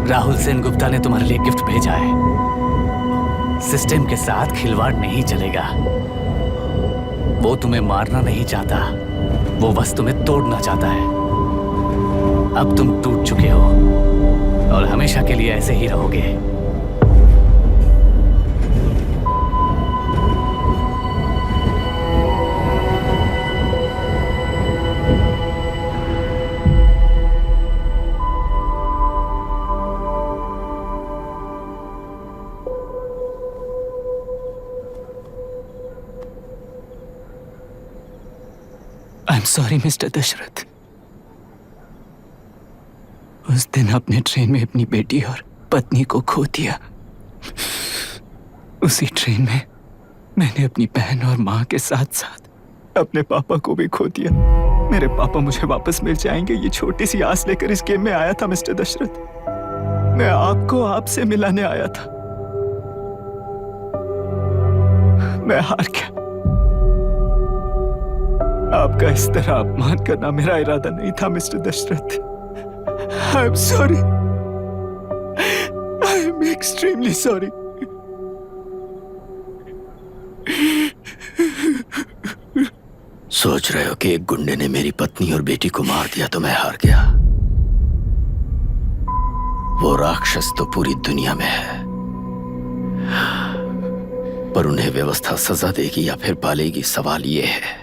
राहुल सेन गुप्ता ने तुम्हारे लिए गिफ्ट भेजा है। सिस्टम के साथ खिलवाड़ नहीं चलेगा। वो तुम्हें मारना नहीं चाहता, वो बस तुम्हें तोड़ना चाहता है। अब तुम टूट चुके हो और हमेशा के लिए ऐसे ही रहोगे। I am sorry mister Dasharath. उस दिन अपने ट्रेन में अपनी बेटी और पत्नी को खो दिया। उसी ट्रेन में मैंने अपनी बहन और माँ के साथ साथ अपने पापा को भी खो दिया। मेरे पापा मुझे वापस मिल जाएंगे, ये छोटी सी आस लेकर इस गेम में आया था मिस्टर दशरथ। मैं आपको आपसे मिलाने आया था। मैं हार गया। आपका इस तरह अपमान करना मेरा इरादा नहीं था mister Dasharath. I am sorry. I am extremely sorry. सोच रहे हो कि एक गुंडे ने मेरी पत्नी और बेटी को मार दिया तो मैं हार गया? वो राक्षस तो पूरी दुनिया में है, पर उन्हें व्यवस्था सजा देगी या फिर पालेगी, सवाल ये है।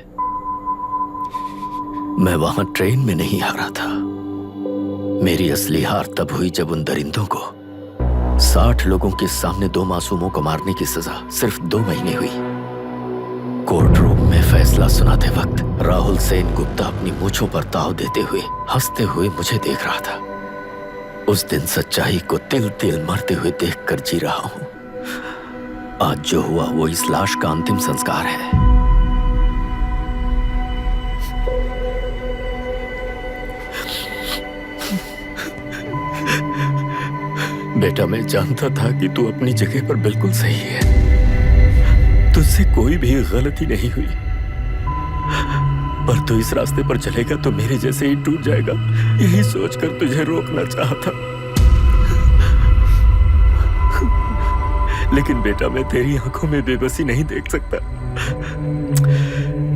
मैं वहां ट्रेन में नहीं हारा था। मेरी असली हार तब हुई जब उन दरिंदों को 60 लोगों के सामने 2 मासूमों को मारने की सजा सिर्फ 2 महीने हुई। कोर्ट रूम में फैसला सुनाते वक्त राहुल सेन गुप्ता अपनी मूंछों पर ताव देते हुए हंसते हुए मुझे देख रहा था। उस दिन सच्चाई को तिल तिल मरते हुए देखकर जी रहा हूं। आज जो हुआ वो इस लाश का अंतिम संस्कार है। बेटा, मैं जानता था कि तू अपनी जगह पर बिल्कुल सही है। तुझसे कोई भी गलती नहीं हुई, पर तू इस रास्ते पर चलेगा तो मेरे जैसे ही टूट जाएगा, यही सोचकर तुझे रोकना चाहता। लेकिन बेटा, मैं तेरी आंखों में बेबसी नहीं देख सकता।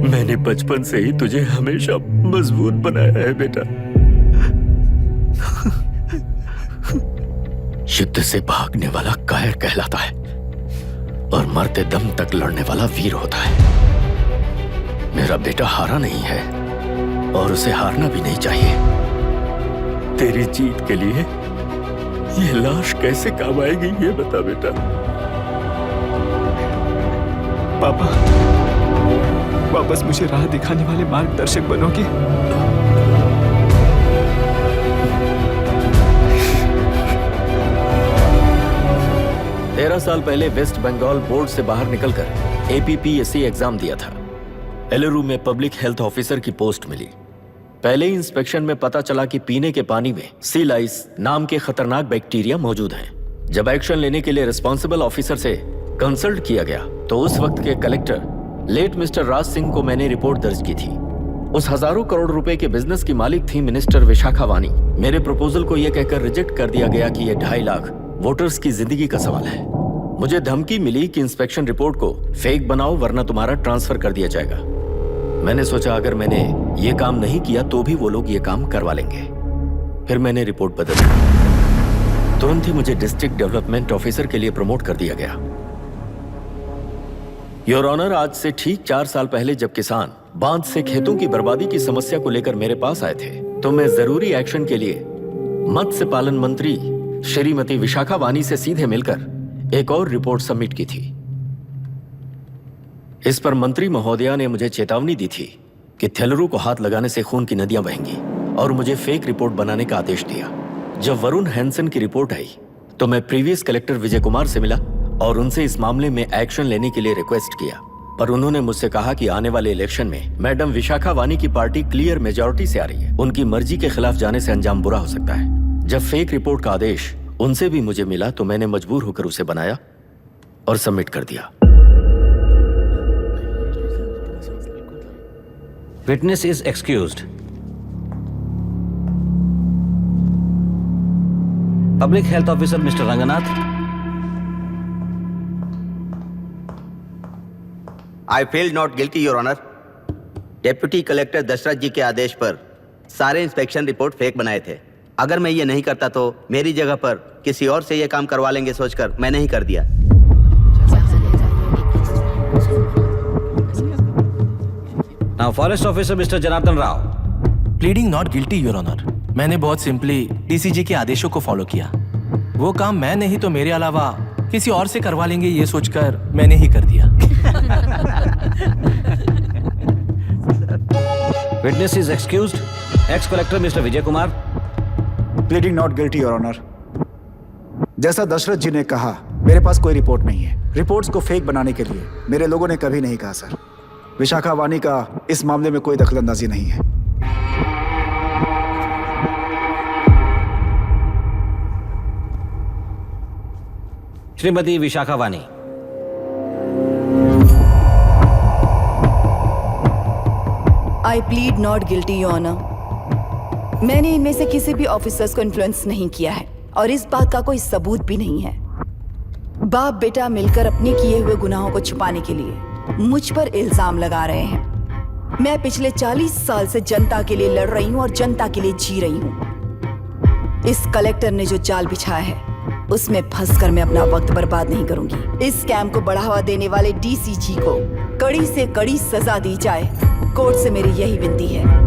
मैंने बचपन से ही तुझे हमेशा मजबूत बनाया है बेटा। युद्ध से भागने वाला कायर कहलाता है, और मरते दम तक लड़ने वाला वीर होता है। मेरा बेटा हारा नहीं है और उसे हारना भी नहीं चाहिए। तेरी जीत के लिए ये लाश कैसे काम आएगी ये बता बेटा। पापा, वापस मुझे राह दिखाने वाले मार्गदर्शक बनोगे? 13 साल पहले वेस्ट बंगाल बोर्ड से बाहर निकलकर APPSC एग्जाम दिया था। एलरू में पब्लिक हेल्थ ऑफिसर की पोस्ट मिली। पहले ही इंस्पेक्शन में पता चला कि पीने के पानी में सी लाइस नाम के खतरनाक बैक्टीरिया मौजूद हैं। जब एक्शन लेने के लिए रिस्पॉन्सिबल ऑफिसर से कंसल्ट किया गया तो उस वक्त के collector late mister Raj Singh को मैंने रिपोर्ट दर्ज की थी। उस हजारों करोड़ रुपए के बिजनेस की मालिक थी मिनिस्टर विशाखा वानी। मेरे प्रपोजल को यह कहकर रिजेक्ट कर दिया गया कि यह 2.5 लाख वोटर्स की जिंदगी का सवाल है। मुझे धमकी मिली कि इंस्पेक्शन रिपोर्ट को फेक बनाओ वरना तुम्हारा ट्रांसफर कर दिया जाएगा। मैंने सोचा अगर मैंने ये काम नहीं किया तो भी वो लोग ये काम करवा लेंगे। फिर मैंने रिपोर्ट बदल दी। तुरंत ही मुझे डिस्ट्रिक्ट डेवलपमेंट ऑफिसर के लिए प्रमोट कर दिया गया। योर ऑनर, आज से ठीक 4 साल पहले जब किसान बांध से खेतों की बर्बादी की समस्या को लेकर मेरे पास आए थे तो मैं जरूरी एक्शन के लिए मत्स्य पालन मंत्री श्रीमती विशाखा वानी से सीधे मिलकर एक और रिपोर्ट सबमिट की थी। इस पर मंत्री महोदया ने मुझे चेतावनी दी थी कि थेलरू को हाथ लगाने से खून की नदियां बहेंगी और मुझे फेक रिपोर्ट बनाने का आदेश दिया। जब वरुण हैंसन की रिपोर्ट आई तो मैं प्रीवियस कलेक्टर विजय कुमार से मिला और उनसे इस मामले में एक्शन लेने के लिए रिक्वेस्ट किया, पर उन्होंने मुझसे कहा कि आने वाले इलेक्शन में मैडम विशाखा वानी की पार्टी क्लियर मेजॉरिटी से आ रही है। उनकी मर्जी के खिलाफ जाने से अंजाम बुरा हो सकता है। जब फेक रिपोर्ट का आदेश उनसे भी मुझे मिला तो मैंने मजबूर होकर उसे बनाया और सबमिट कर दिया। Witness is excused. Public health officer mister Ranganath. I feel not guilty your honour. Deputy collector Dashrath ji के आदेश पर सारे इंस्पेक्शन रिपोर्ट फेक बनाए थे। अगर मैं ये नहीं करता तो मेरी जगह पर किसी और से ये काम करवा लेंगे सोचकर मैं नहीं कर दिया। Now forest officer mister Janardhan Rao. Pleading not guilty your honour. मैंने बहुत सिंपली डीसीजी के आदेशों को फॉलो किया। वो काम मैं नहीं तो मेरे अलावा किसी और से करवा लेंगे ये सोचकर मैंने ही कर दिया। Witness is excused. Ex collector mister Vijay Kumar. Pleading not guilty your honour. जैसा दशरथ जी ने कहा, मेरे पास कोई रिपोर्ट नहीं है। रिपोर्ट्स को फेक बनाने के लिए मेरे लोगों ने कभी नहीं कहा सर। विशाखा वानी का इस मामले में कोई दखलंदाजी नहीं है। Shrimati Vishakha Vani. I plead not guilty your honour. मैंने इनमें से किसी भी ऑफिसर्स को इन्फ्लुएंस नहीं किया है और इस बात का कोई सबूत भी नहीं है। बाप बेटा मिलकर अपने किए हुए गुनाहों को छुपाने के लिए मुझ पर इल्जाम लगा रहे हैं। मैं पिछले 40 साल से जनता के लिए लड़ रही हूं और जनता के लिए जी रही हूं। इस कलेक्टर ने जो जाल बिछाया है उसमें फंसकर मैं अपना वक्त बर्बाद नहीं करूंगी। इस स्कैम को बढ़ावा देने वाले डीसीजी को कड़ी से कड़ी सजा दी जाए, कोर्ट से मेरी यही विनती है।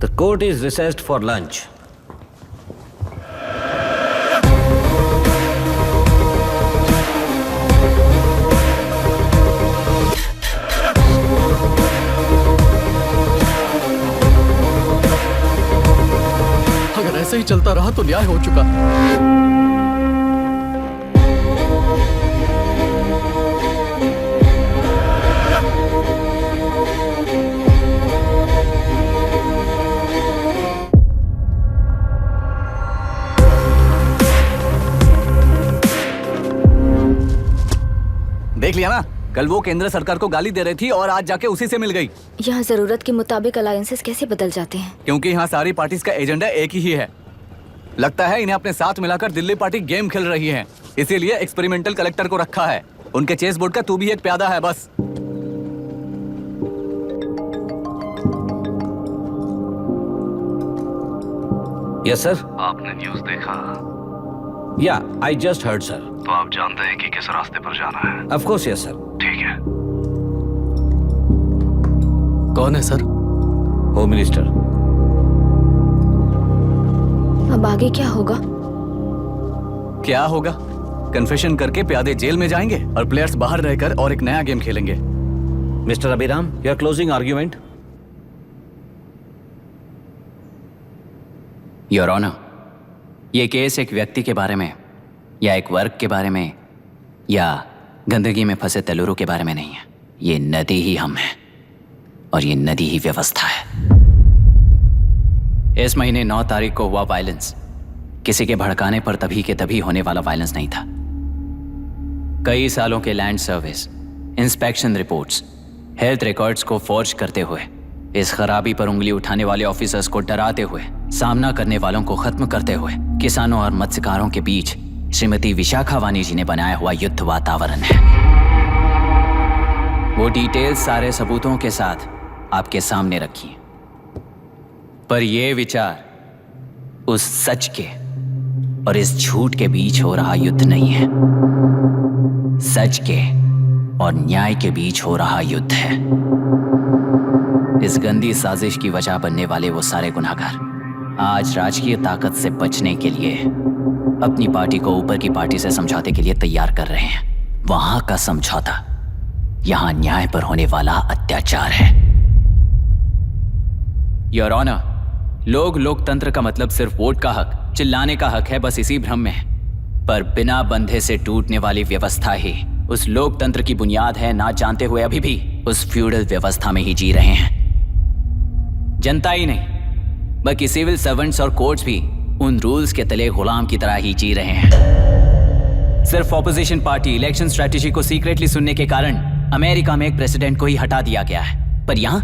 The court is recessed for lunch. अगर ऐसे ही चलता रहा तो न्याय हो चुका। देख लिया ना, कल वो केंद्र सरकार को गाली दे रही थी और आज जाके उसी से मिल गई। यहाँ जरूरत के मुताबिक अलायंसेस कैसे बदल जाते हैं? क्योंकि यहाँ सारी पार्टीज का एजेंडा एक ही है। लगता है इन्हें अपने साथ मिलाकर दिल्ली पार्टी गेम खेल रही है, इसीलिए एक्सपेरिमेंटल कलेक्टर को रखा है। उनके चेस बोर्ड का तू भी एक प्यादा है बस। Yes sir. आपने न्यूज़ देखा? या आई जस्ट हर्ड सर। तो आप जानते हैं कि किस रास्ते पर जाना है? Of course yes sir. ठीक है। कौन है सर? Home minister. अब आगे क्या होगा? क्या होगा? कन्फेशन करके प्यादे जेल में जाएंगे और प्लेयर्स बाहर रहकर और एक नया गेम खेलेंगे। Mister Abhiram, your closing argument. Your honour, ये केस एक व्यक्ति के बारे में या एक वर्ग के बारे में या गंदगी में फंसे तेलुरु के बारे में नहीं है। ये नदी ही हम हैं और ये नदी ही व्यवस्था है। इस महीने 9 तारीख को हुआ वायलेंस किसी के भड़काने पर तभी के तभी होने वाला वायलेंस नहीं था। कई सालों के land service, inspection reports, health records को फॉर्ज करते हुए, इस खराबी पर उंगली उठाने वाले ऑफिसर्स को डराते हुए, सामना करने वालों को खत्म करते हुए किसानों और मत्स्यकारों के बीच श्रीमती विशाखा वानी जी ने बनाया हुआ युद्ध वातावरण है। वो डिटेल्स सारे सबूतों के साथ आपके सामने रखी, पर यह विचार उस सच के और इस झूठ के बीच हो रहा युद्ध नहीं है, सच के और न्याय के बीच हो रहा युद्ध है। इस गंदी साजिश की वजह बनने वाले वो सारे गुनहगार आज राजकीय ताकत से बचने के लिए अपनी पार्टी को ऊपर की पार्टी से समझौते के लिए तैयार कर रहे हैं। वहां का समझौता यहां न्याय पर होने वाला अत्याचार है। योर ऑनर, लोग लोकतंत्र का मतलब सिर्फ वोट का हक, चिल्लाने का हक है, बस इसी भ्रम में है। पर बिना बंधे से टूटने वाली व्यवस्था ही उस लोकतंत्र की बुनियाद है, ना जानते हुए अभी भी उस फ्यूडल व्यवस्था में ही जी रहे हैं। जनता ही नहीं बल्कि सिविल सर्वेंट्स और कोर्ट्स भी उन रूल्स के तले गुलाम की तरह ही जी रहे हैं। सिर्फ ऑपोजिशन पार्टी इलेक्शन स्ट्रेटेजी को सीक्रेटली सुनने के कारण अमेरिका में एक प्रेसिडेंट को ही हटा दिया गया है, पर यहां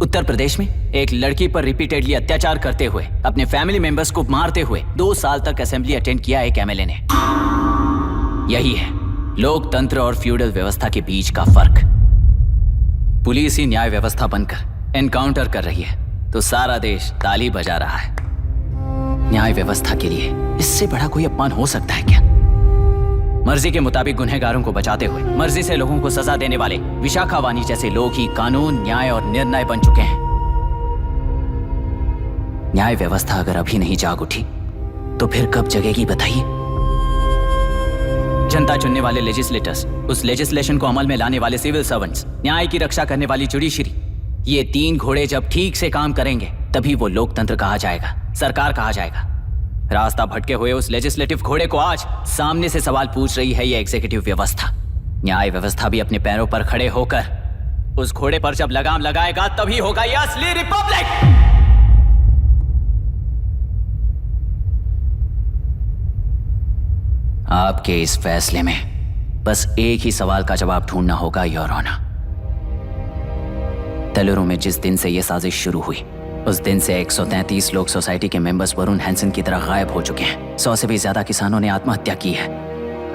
उत्तर प्रदेश में एक लड़की पर रिपीटेडली अत्याचार करते हुए, अपने फैमिली मेंबर्स को मारते हुए 2 साल तक असेंबली अटेंड किया एक एमएलए ने। यही है लोकतंत्र और फ्यूडल व्यवस्था के बीच का फर्क। पुलिस ही न्याय व्यवस्था बनकर एनकाउंटर कर रही है तो सारा देश ताली बजा रहा है। न्याय व्यवस्था के लिए इससे बड़ा कोई अपमान हो सकता है क्या? मर्जी के मुताबिक गुनहगारों को बचाते हुए मर्जी से लोगों को सजा देने वाले विशाखा वानी जैसे लोग ही कानून, न्याय और निर्णय बन चुके हैं। न्याय व्यवस्था अगर अभी नहीं जाग उठी तो फिर कब जगेगी बताइए? जनता चुनने वाले लेजिस्लेटर्स, उस लेजिस्लेशन को अमल में लाने वाले सिविल सर्वेंट्स, न्याय की रक्षा करने वाली जुडिशरी, ये 3 घोड़े जब ठीक से काम करेंगे तभी वो लोकतंत्र कहा जाएगा, सरकार कहा जाएगा। रास्ता भटके हुए उस लेजिस्लेटिव घोड़े को आज सामने से सवाल पूछ रही है ये एग्जीक्यूटिव व्यवस्था। न्याय व्यवस्था भी अपने पैरों पर खड़े होकर उस घोड़े पर जब लगाम लगाएगा तभी होगा ये असली रिपब्लिक। आपके इस फैसले में बस एक ही सवाल का जवाब ढूंढना होगा योर ऑनर। तेलुरु में जिस दिन से यह साजिश शुरू हुई उस दिन से 133 लोग सोसाइटी के मेंबर्स वरुण हैंसन की तरह गायब हो चुके हैं। 100 से भी ज्यादा किसानों ने आत्महत्या की है।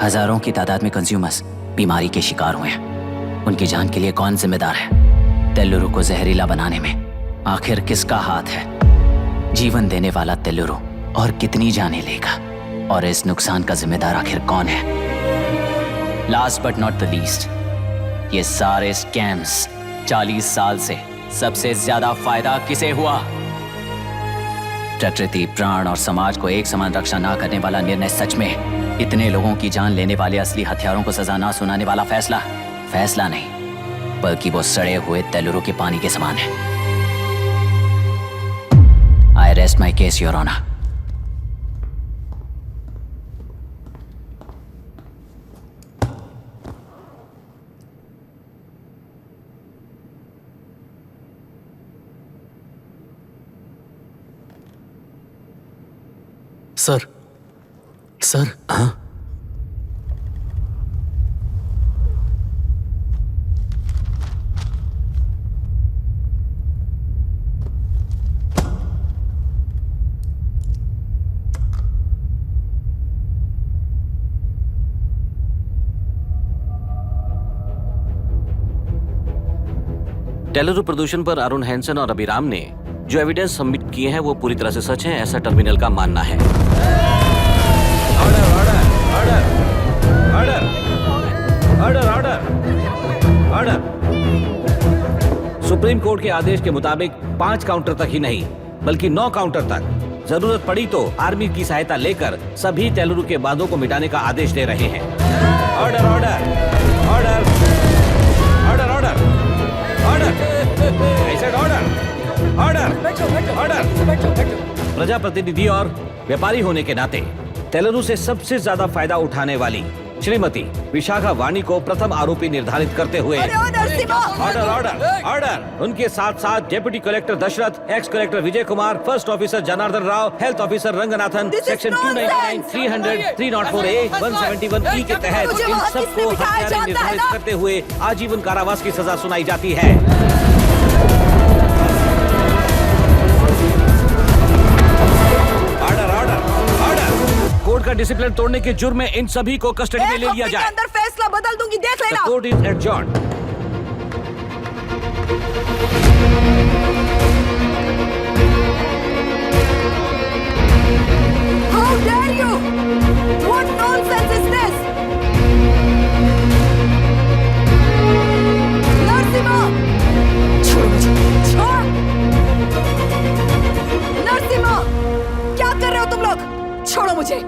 हजारों की तादाद में कंज्यूमर्स बीमारी के शिकार हुए हैं। उनकी जान के लिए कौन जिम्मेदार है? तेलुरु को जहरीला बनाने में आखिर किसका हाथ है? जीवन देने वाला तेलुरु और कितनी जाने लेगा? और इस नुकसान का जिम्मेदार आखिर कौन है? Last but not the least, ये सारे स्कैम्स 40 साल से सबसे ज्यादा फायदा किसे हुआ? प्रकृति, प्राण और समाज को एक समान रक्षा ना करने वाला निर्णय सच में इतने लोगों की जान लेने वाले असली हथियारों को सजा ना सुनाने वाला फैसला नहीं बल्कि वो सड़े हुए तेलुरु के पानी के समान है। I rest my case your honour. Sir हाँ, तेलुरु प्रदूषण पर अरुण हैंसन और अभिराम ने जो एविडेंस सबमिट किए हैं वो पूरी तरह से सच हैं, ऐसा टर्मिनल का मानना है। Order order. Order order order order. Supreme court के आदेश के मुताबिक 5 काउंटर तक ही नहीं बल्कि 9 काउंटर तक, जरूरत पड़ी तो आर्मी की सहायता लेकर सभी तेलुरु के बांधों को मिटाने का आदेश दे रहे हैं। Order order order order order order order order order. प्रजाप्रतिनिधि और व्यापारी होने के नाते तेलुरु से सबसे ज्यादा फायदा उठाने वाली श्रीमती विशाखा वाणी को प्रथम आरोपी निर्धारित करते हुए ऑर्डर ऑर्डर ऑर्डर। उनके साथ साथ deputy collector Dashrath, ex collector Vijay Kumar, first officer Janardhan Rao, health officer Ranganathan, section 299, 300, 304A, 171E के तहत इन सबको हत्यारे निर्धारित करते हुए आजीवन कारावास की सजा सुनाई जाती है। कोर्ट का डिसिप्लिन तोड़ने के जुर्म में इन सभी को कस्टडी में ले लिया जाए। अंदर फैसला बदल दूंगी, देख लेना। Court is adjourned. How dare you? What nonsense is this? Narasimha, छोड़ो मुझे, छोड़। नरसिम्हा, क्या कर रहे हो तुम लोग? छोड़ो मुझे।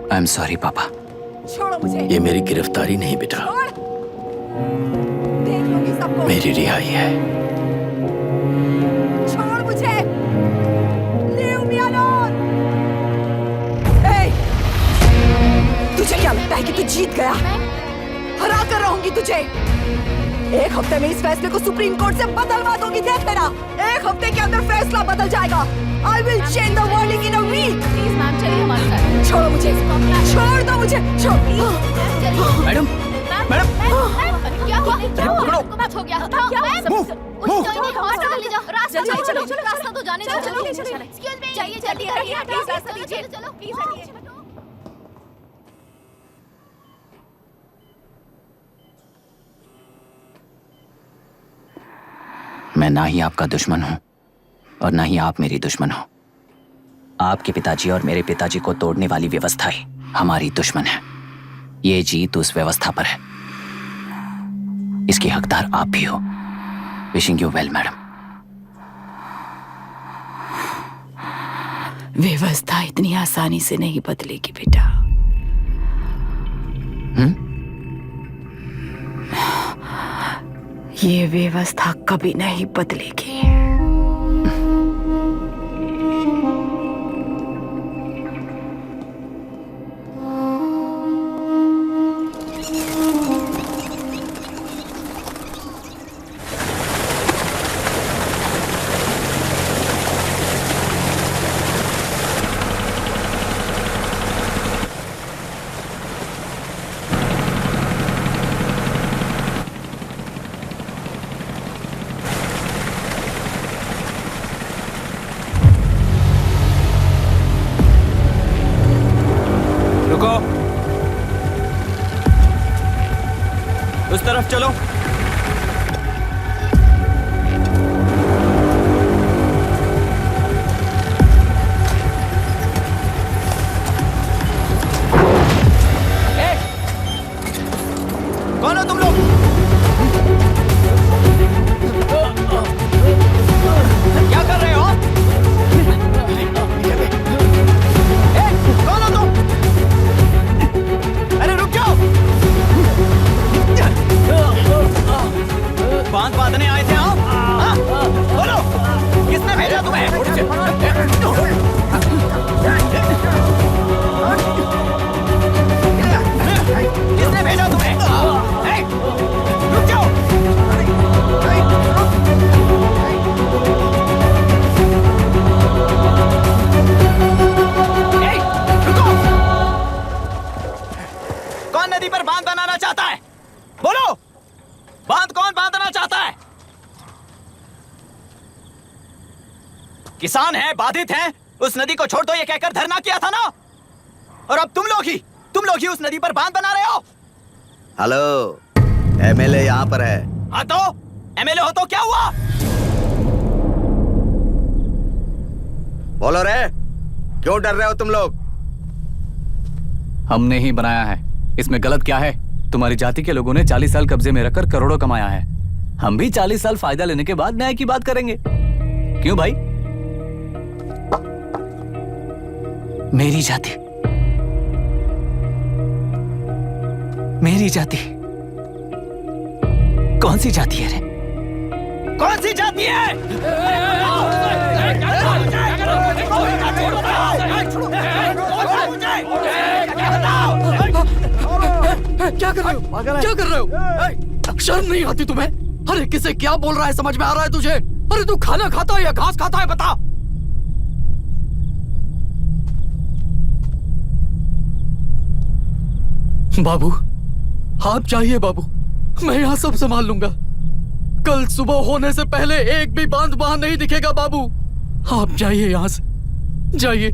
आई एम सॉरी पापा। छोड़ो मुझे। ये मेरी गिरफ्तारी नहीं बेटा, देख लूंगी सबको। मेरी रिहाई है। छोड़ मुझे। Leave me alone. Hey, तुझे क्या लगता है कि तू जीत गया? हरा कर रहूंगी तुझे। एक हफ्ते में इस फैसले को सुप्रीम कोर्ट से बदलवा दूंगी, देख लेना। एक हफ्ते के अंदर फैसला बदल जाएगा। I will change the verdict in a week. Please ma'am, चलिए हमारे साथ। छोड़ो मुझे, छोड़ दो मुझे, छोड़। मैडम, मैडम, क्या हुआ? कुछ हो गया? क्या? रास्ता ले जाओ, रास्ता चलो, रास्ता तो जाने दो। चलो, एक्सक्यूज मी, चाहिए जल्दी हटिए, रास्ता दीजिए, चलो प्लीज हटिए। मैं ना ही आपका दुश्मन हूं और ना ही आप मेरी दुश्मन हो। आपके पिताजी और मेरे पिताजी को तोड़ने वाली व्यवस्था ही हमारी दुश्मन है। ये जीत उस व्यवस्था पर है, इसकी हकदार आप भी हो। Wishing you well madam. व्यवस्था इतनी आसानी से नहीं बदलेगी बेटा। ये व्यवस्था कभी नहीं बदलेगी। उस तरफ चलो। कौन हो तुम लोग? क्या कर रहे हो? कौन हो तुम? अरे रुक जाओ। बांध बांधने आए थे आप? बोलो, किसने भेजा तुम्हें? किसने भेजा तुम्हें? रुक जाओ। रुको। कौन नदी पर बांध बनाना चाहता है? बोलो, बांध कौन बांधना चाहता है? किसान हैं, बाधित हैं, उस नदी को छोड़ दो ये कहकर धरना किया था ना। और अब तुम लोग ही उस नदी पर बांध बना रहे हो। हेलो, एमएलए यहाँ पर है। हाँ तो एमएलए हो तो क्या हुआ? बोलो रे, क्यों डर रहे हो तुम लोग? हमने ही बनाया है। इसमें गलत क्या है? तुम्हारी जाति के लोगों ने 40 साल कब्जे में रखकर करोड़ों कमाया है। हम भी 40 साल फायदा लेने के बाद न्याय की बात करेंगे। क्यों भाई? मेरी जाति, मेरी जाति कौन सी जाति है रे? कौन सी जाति है? क्या कर रहे हो? क्या कर रहे हो? शर्म नहीं आती तुम्हें? अरे किसे क्या बोल रहा है, समझ में आ रहा है तुझे? अरे तू खाना खाता है या घास खाता है, बता। बाबू, आप चाहिए बाबू, मैं यहाँ सब संभाल लूंगा। कल सुबह होने से पहले एक भी बांध वहां नहीं दिखेगा बाबू। आप जाइए यहाँ से, जाइए।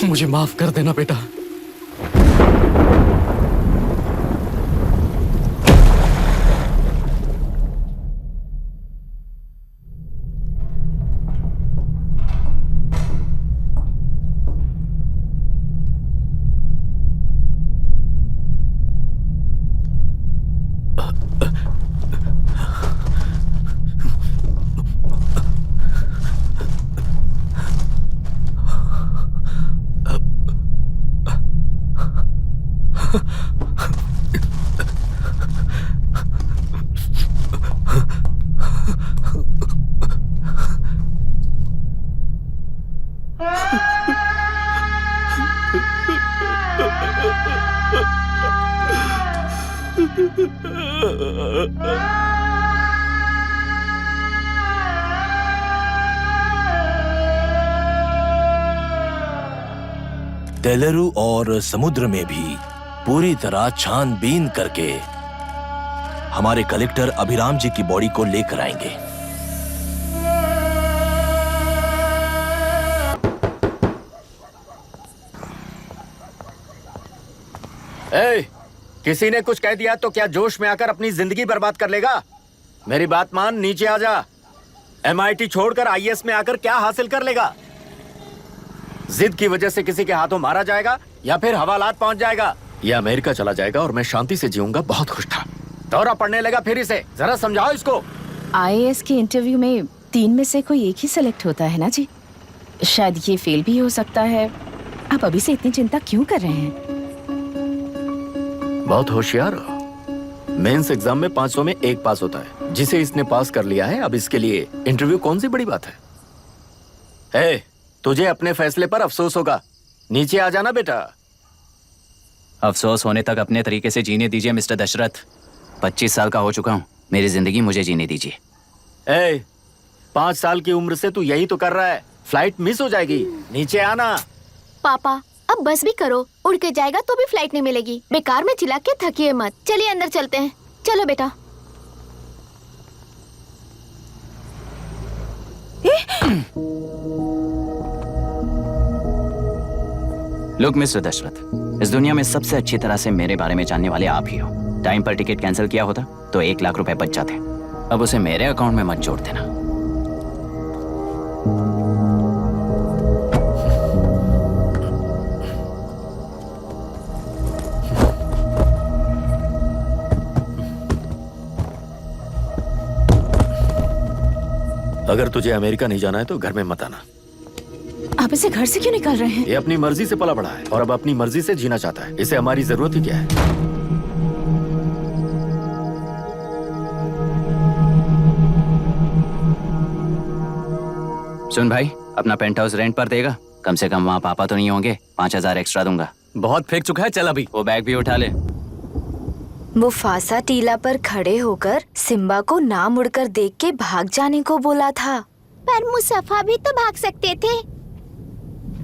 मुझे माफ कर देना बेटा। तेलुरु और समुद्र में भी पूरी तरह छानबीन करके हमारे कलेक्टर अभिराम जी की बॉडी को लेकर आएंगे। किसी ने कुछ कह दिया तो क्या जोश में आकर अपनी जिंदगी बर्बाद कर लेगा? मेरी बात मान, नीचे आ जा। MIT छोड़कर IAS में आकर क्या हासिल कर लेगा? जिद की वजह से किसी के हाथों मारा जाएगा या फिर हवालात पहुंच जाएगा या अमेरिका चला जाएगा और मैं शांति से जीऊंगा। बहुत खुश था, दौरा पड़ने लगा फिर इसे। जरा समझाओ इसको। IAS के इंटरव्यू में 3 में से कोई एक ही सिलेक्ट होता है ना जी? शायद ये फेल भी हो सकता है। आप अभी से इतनी चिंता क्यों कर रहे हैं? बहुत होशियार हो। मेंस एग्जाम में 500 में 1 पास होता है, जिसे इसने पास कर लिया है। अब इसके लिए इंटरव्यू कौन सी बड़ी बात है? तुझे अपने फैसले पर अफसोस होगा। नीचे आ जाना बेटा। अफसोस होने तक अपने तरीके से जीने दीजिए मिस्टर दशरथ। 25 साल का हो चुका हूँ, मेरी जिंदगी मुझे जीने दीजिए। 5 साल की उम्र से तू यही तो कर रहा है। फ्लाइट मिस हो जाएगी, नीचे आना। पापा अब बस भी करो, उड़ के जाएगा तो भी फ्लाइट नहीं मिलेगी। बेकार में चिल्ला के थकिए मत। चलिए अंदर चलते हैं। चलो बेटा। लुक मिस्टर दशरथ, इस दुनिया में सबसे अच्छी तरह से मेरे बारे में जानने वाले आप ही हो। टाइम पर टिकट कैंसिल किया होता तो 1 लाख रुपए बच जाते। अब उसे मेरे अकाउंट में मत जोड़ देना। अगर तुझे अमेरिका नहीं जाना है तो घर में मत आना। आप इसे घर से क्यों निकाल रहे हैं? ये अपनी मर्जी से पला बड़ा है और अब अपनी मर्जी से जीना चाहता है। इसे हमारी जरूरत ही क्या है? सुन भाई, अपना पेंट हाउस रेंट पर देगा? कम से कम वहाँ पापा तो नहीं होंगे। 5,000 एक्स्ट्रा दूंगा। बहुत फेंक चुका है, चल अभी। वो बैग भी उठा ले। मुफासा टीला पर खड़े होकर सिम्बा को ना मुड़कर देख के भाग जाने को बोला था। पर मुसफा भी तो भाग सकते थे।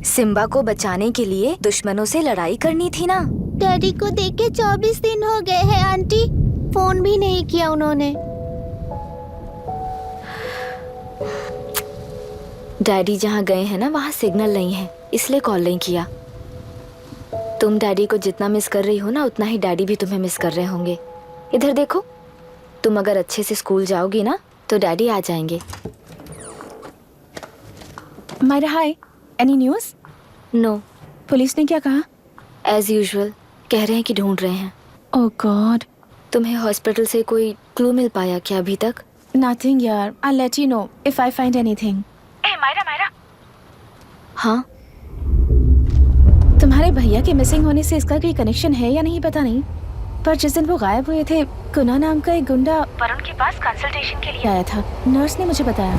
सिम्बा को बचाने के लिए दुश्मनों से लड़ाई करनी थी ना। डैडी को देख के 24 दिन हो गए हैं आंटी, फोन भी नहीं किया उन्होंने। डैडी जहाँ गए हैं ना वहाँ सिग्नल नहीं है, इसलिए कॉल नहीं किया। तुम डैडी को जितना मिस कर रही हो ना उतना ही डैडी भी तुम्हें मिस कर रहे होंगे। इधर देखो, तुम अगर अच्छे से स्कूल जाओगी ना तो डैडी आ जाएंगे। मायरा हाय, एनी न्यूज़? नो। पुलिस ने क्या कहा? एज यूजुअल कह रहे हैं कि ढूंढ रहे हैं। ओह गॉड। तुम्हें हॉस्पिटल से कोई क्लू मिल पाया क्या अभी तक? नथिंग यार, I let you know if I find anything. Myra. हाँ, तुम्हारे भैया के मिसिंग होने से इसका कोई कनेक्शन है या नहीं पता नहीं, पर जिस दिन वो गायब हुए थे कुना नाम का एक गुंडा वरुण के पास कंसल्टेशन के लिए आया था। नर्स ने मुझे बताया।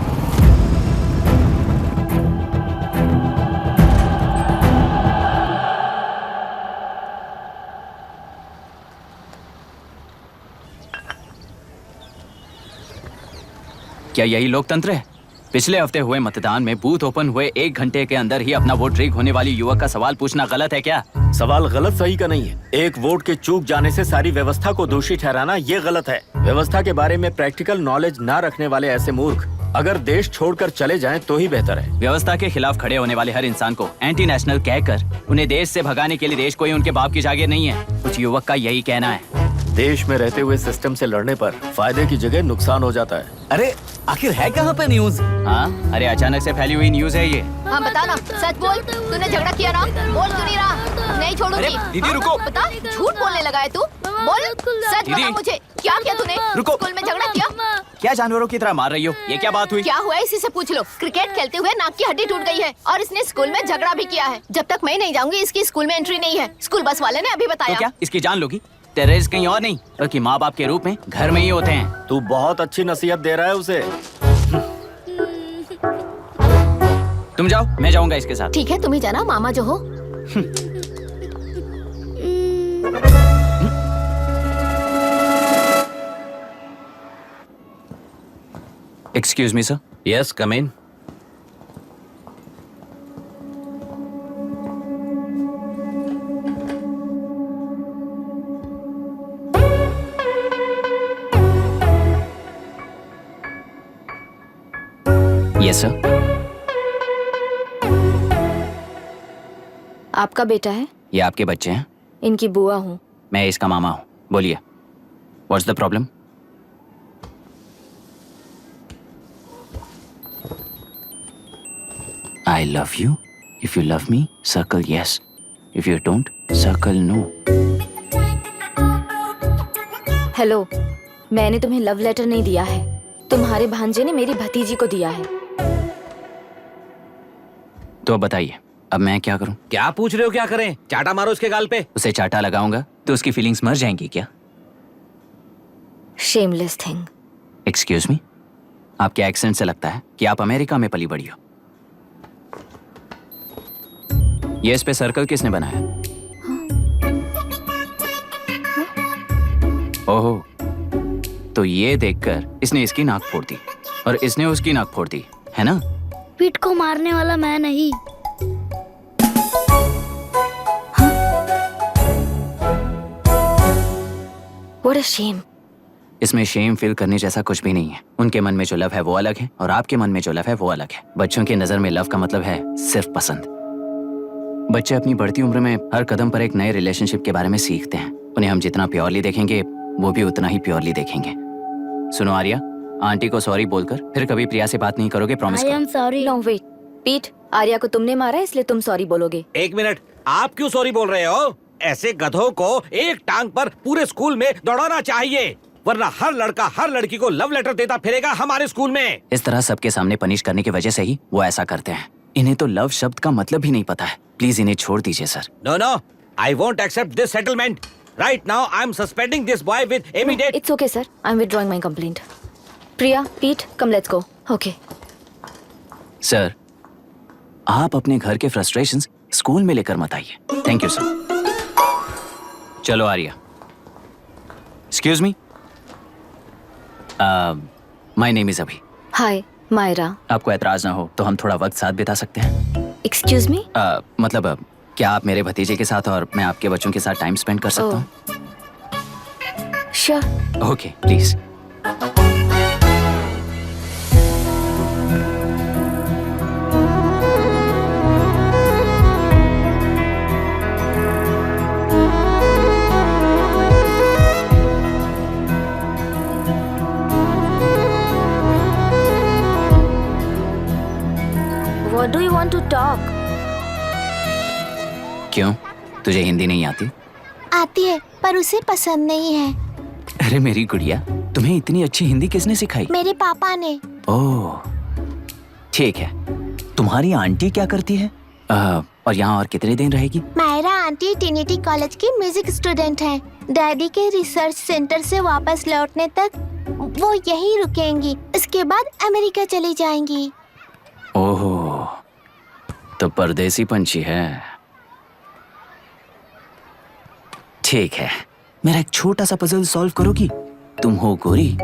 क्या यही लोकतंत्र है? पिछले हफ्ते हुए मतदान में बूथ ओपन हुए 1 घंटे के अंदर ही अपना वोट रीक होने वाली युवक का सवाल पूछना गलत है क्या? सवाल गलत सही का नहीं है। एक वोट के चूक जाने से सारी व्यवस्था को दोषी ठहराना ये गलत है। व्यवस्था के बारे में प्रैक्टिकल नॉलेज ना रखने वाले ऐसे मूर्ख अगर देश छोड़कर चले जाएं तो ही बेहतर है। व्यवस्था के खिलाफ खड़े होने वाले हर इंसान को एंटी नेशनल कहकर उन्हें देश से भगाने के लिए देश कोई उनके बाप की जागीर नहीं है। कुछ युवक का यही कहना है। देश में रहते हुए सिस्टम से लड़ने पर फायदे की जगह नुकसान हो जाता है। अरे आखिर है कहाँ पे न्यूज? हाँ, अरे अचानक से फैली हुई न्यूज है ये। हाँ बता ना, सच बोल, तूने झगड़ा किया ना? बोल क्यों नहीं रहा? नहीं छोड़ूंगी। दीदी रुको। बता, झूठ बोलने लगा है तू? बोल, सच बता मुझे, क्या किया तूने? रुको। स्कूल में झगड़ा किया? क्या जानवरों की तरह मार रही हो? ये क्या बात हुई? क्या हुआ है इसी से पूछ लो। क्रिकेट खेलते हुए नाक की हड्डी टूट गई है और इसने स्कूल में झगड़ा भी किया है। जब तक मैं नहीं जाऊंगी इसकी स्कूल में एंट्री नहीं है। स्कूल बस वाले ने अभी बताया। तो क्या इसकी जान लोगी? टेररिस्ट कहीं और नहीं बल्कि माँ बाप के रूप में घर में ही होते हैं। तू बहुत अच्छी नसीहत दे रहा है उसे। तुम जाओ, मैं जाऊंगा इसके साथ। ठीक है, तुम ही जाना, मामा जो हो। Excuse me sir. Yes, come in. Yes sir. आपका बेटा है? ये आपके बच्चे हैं? इनकी बुआ हूँ। मैं इसका मामा हूँ। बोलिए, what's the problem? I love you. If you love me, circle yes. If you don't, circle no. Hello, मैंने तुम्हें लव लेटर नहीं दिया है। तुम्हारे भांजे ने मेरी भतीजी को दिया है। तो अब बताइए, अब मैं क्या करूं? क्या पूछ रहे हो? क्या करें? चाटा मारो उसके गाल पे। उसे चाटा लगाऊंगा तो उसकी फीलिंग्स मर जाएंगी क्या? Shameless thing. एक्सक्यूज मी, आपके एक्सेंट से लगता है कि आप अमेरिका में पली बड़ी हो। ये इस पे सर्कल किसने बनाया? ओहो, तो ये देखकर इसने इसकी नाक फोड़ दी और इसने उसकी नाक फोड़ दी, है ना? पीठ को मारने वाला मैं नहीं। What a shame. इसमें शेम फील करने जैसा कुछ भी नहीं है। उनके मन में जो लव है वो अलग है और आपके मन में जो लव है वो अलग है। बच्चों की नजर में लव का मतलब है सिर्फ पसंद। बच्चे अपनी बढ़ती उम्र में हर कदम पर एक नए रिलेशनशिप के बारे में सीखते हैं। उन्हें हम जितना प्योरली देखेंगे वो भी उतना ही प्योरली देखेंगे। सुनो आर्या, आंटी को सॉरी बोलकर फिर कभी प्रिया से बात नहीं करोगे, प्रॉमिस करो। सॉरी। नो वेट, पीट, आर्या को तुमने मारा इसलिए तुम सॉरी बोलोगे। एक मिनट, आप क्यों सॉरी बोल रहे हो? ऐसे गधों को एक टांग पर पूरे स्कूल में दौड़ाना चाहिए। वरना हर लड़का हर लड़की को लव लेटर देता फिरेगा हमारे स्कूल में। इस तरह सबके सामने पनिश करने की वजह से ही वो ऐसा करते हैं। इन्हें तो लव शब्द का मतलब भी नहीं पता है। प्लीज इन्हें छोड़ दीजिए sir. No no, I won't accept this settlement. Right now I am suspending this boy with immediate. It's okay sir, I am withdrawing my complaint. Priya, Pete, come let's go. Okay sir, आप अपने घर के frustrations school में लेकर मत आइए। Thank you sir. चलो Arya. Excuse me, my name is Abhi. Hi Myra. आपको एतराज ना हो तो हम थोड़ा वक्त साथ बिता सकते हैं? Excuse me? मतलब क्या आप मेरे भतीजे के साथ और मैं आपके बच्चों के साथ टाइम स्पेंड कर सकता हूँ? Sure. Okay please. What do you want to talk? क्यों, तुझे हिंदी नहीं आती? आती है पर उसे पसंद नहीं है। अरे मेरी गुड़िया, तुम्हें इतनी अच्छी हिंदी किसने सिखाई? मेरे पापा ने। ओह ठीक है। तुम्हारी आंटी क्या करती है? और यहाँ और कितने दिन रहेगी? मायरा आंटी ट्रिनिटी कॉलेज की म्यूजिक स्टूडेंट हैं। डैडी के रिसर्च सेंटर से वापस लौटने तक वो यहीं रुकेंगी। इसके बाद अमेरिका चली जाएंगी। ओह, तो परदेसी पंछी है। ठीक है, मेरा एक छोटा सा पजल सॉल्व करोगी? तुम हो गोरी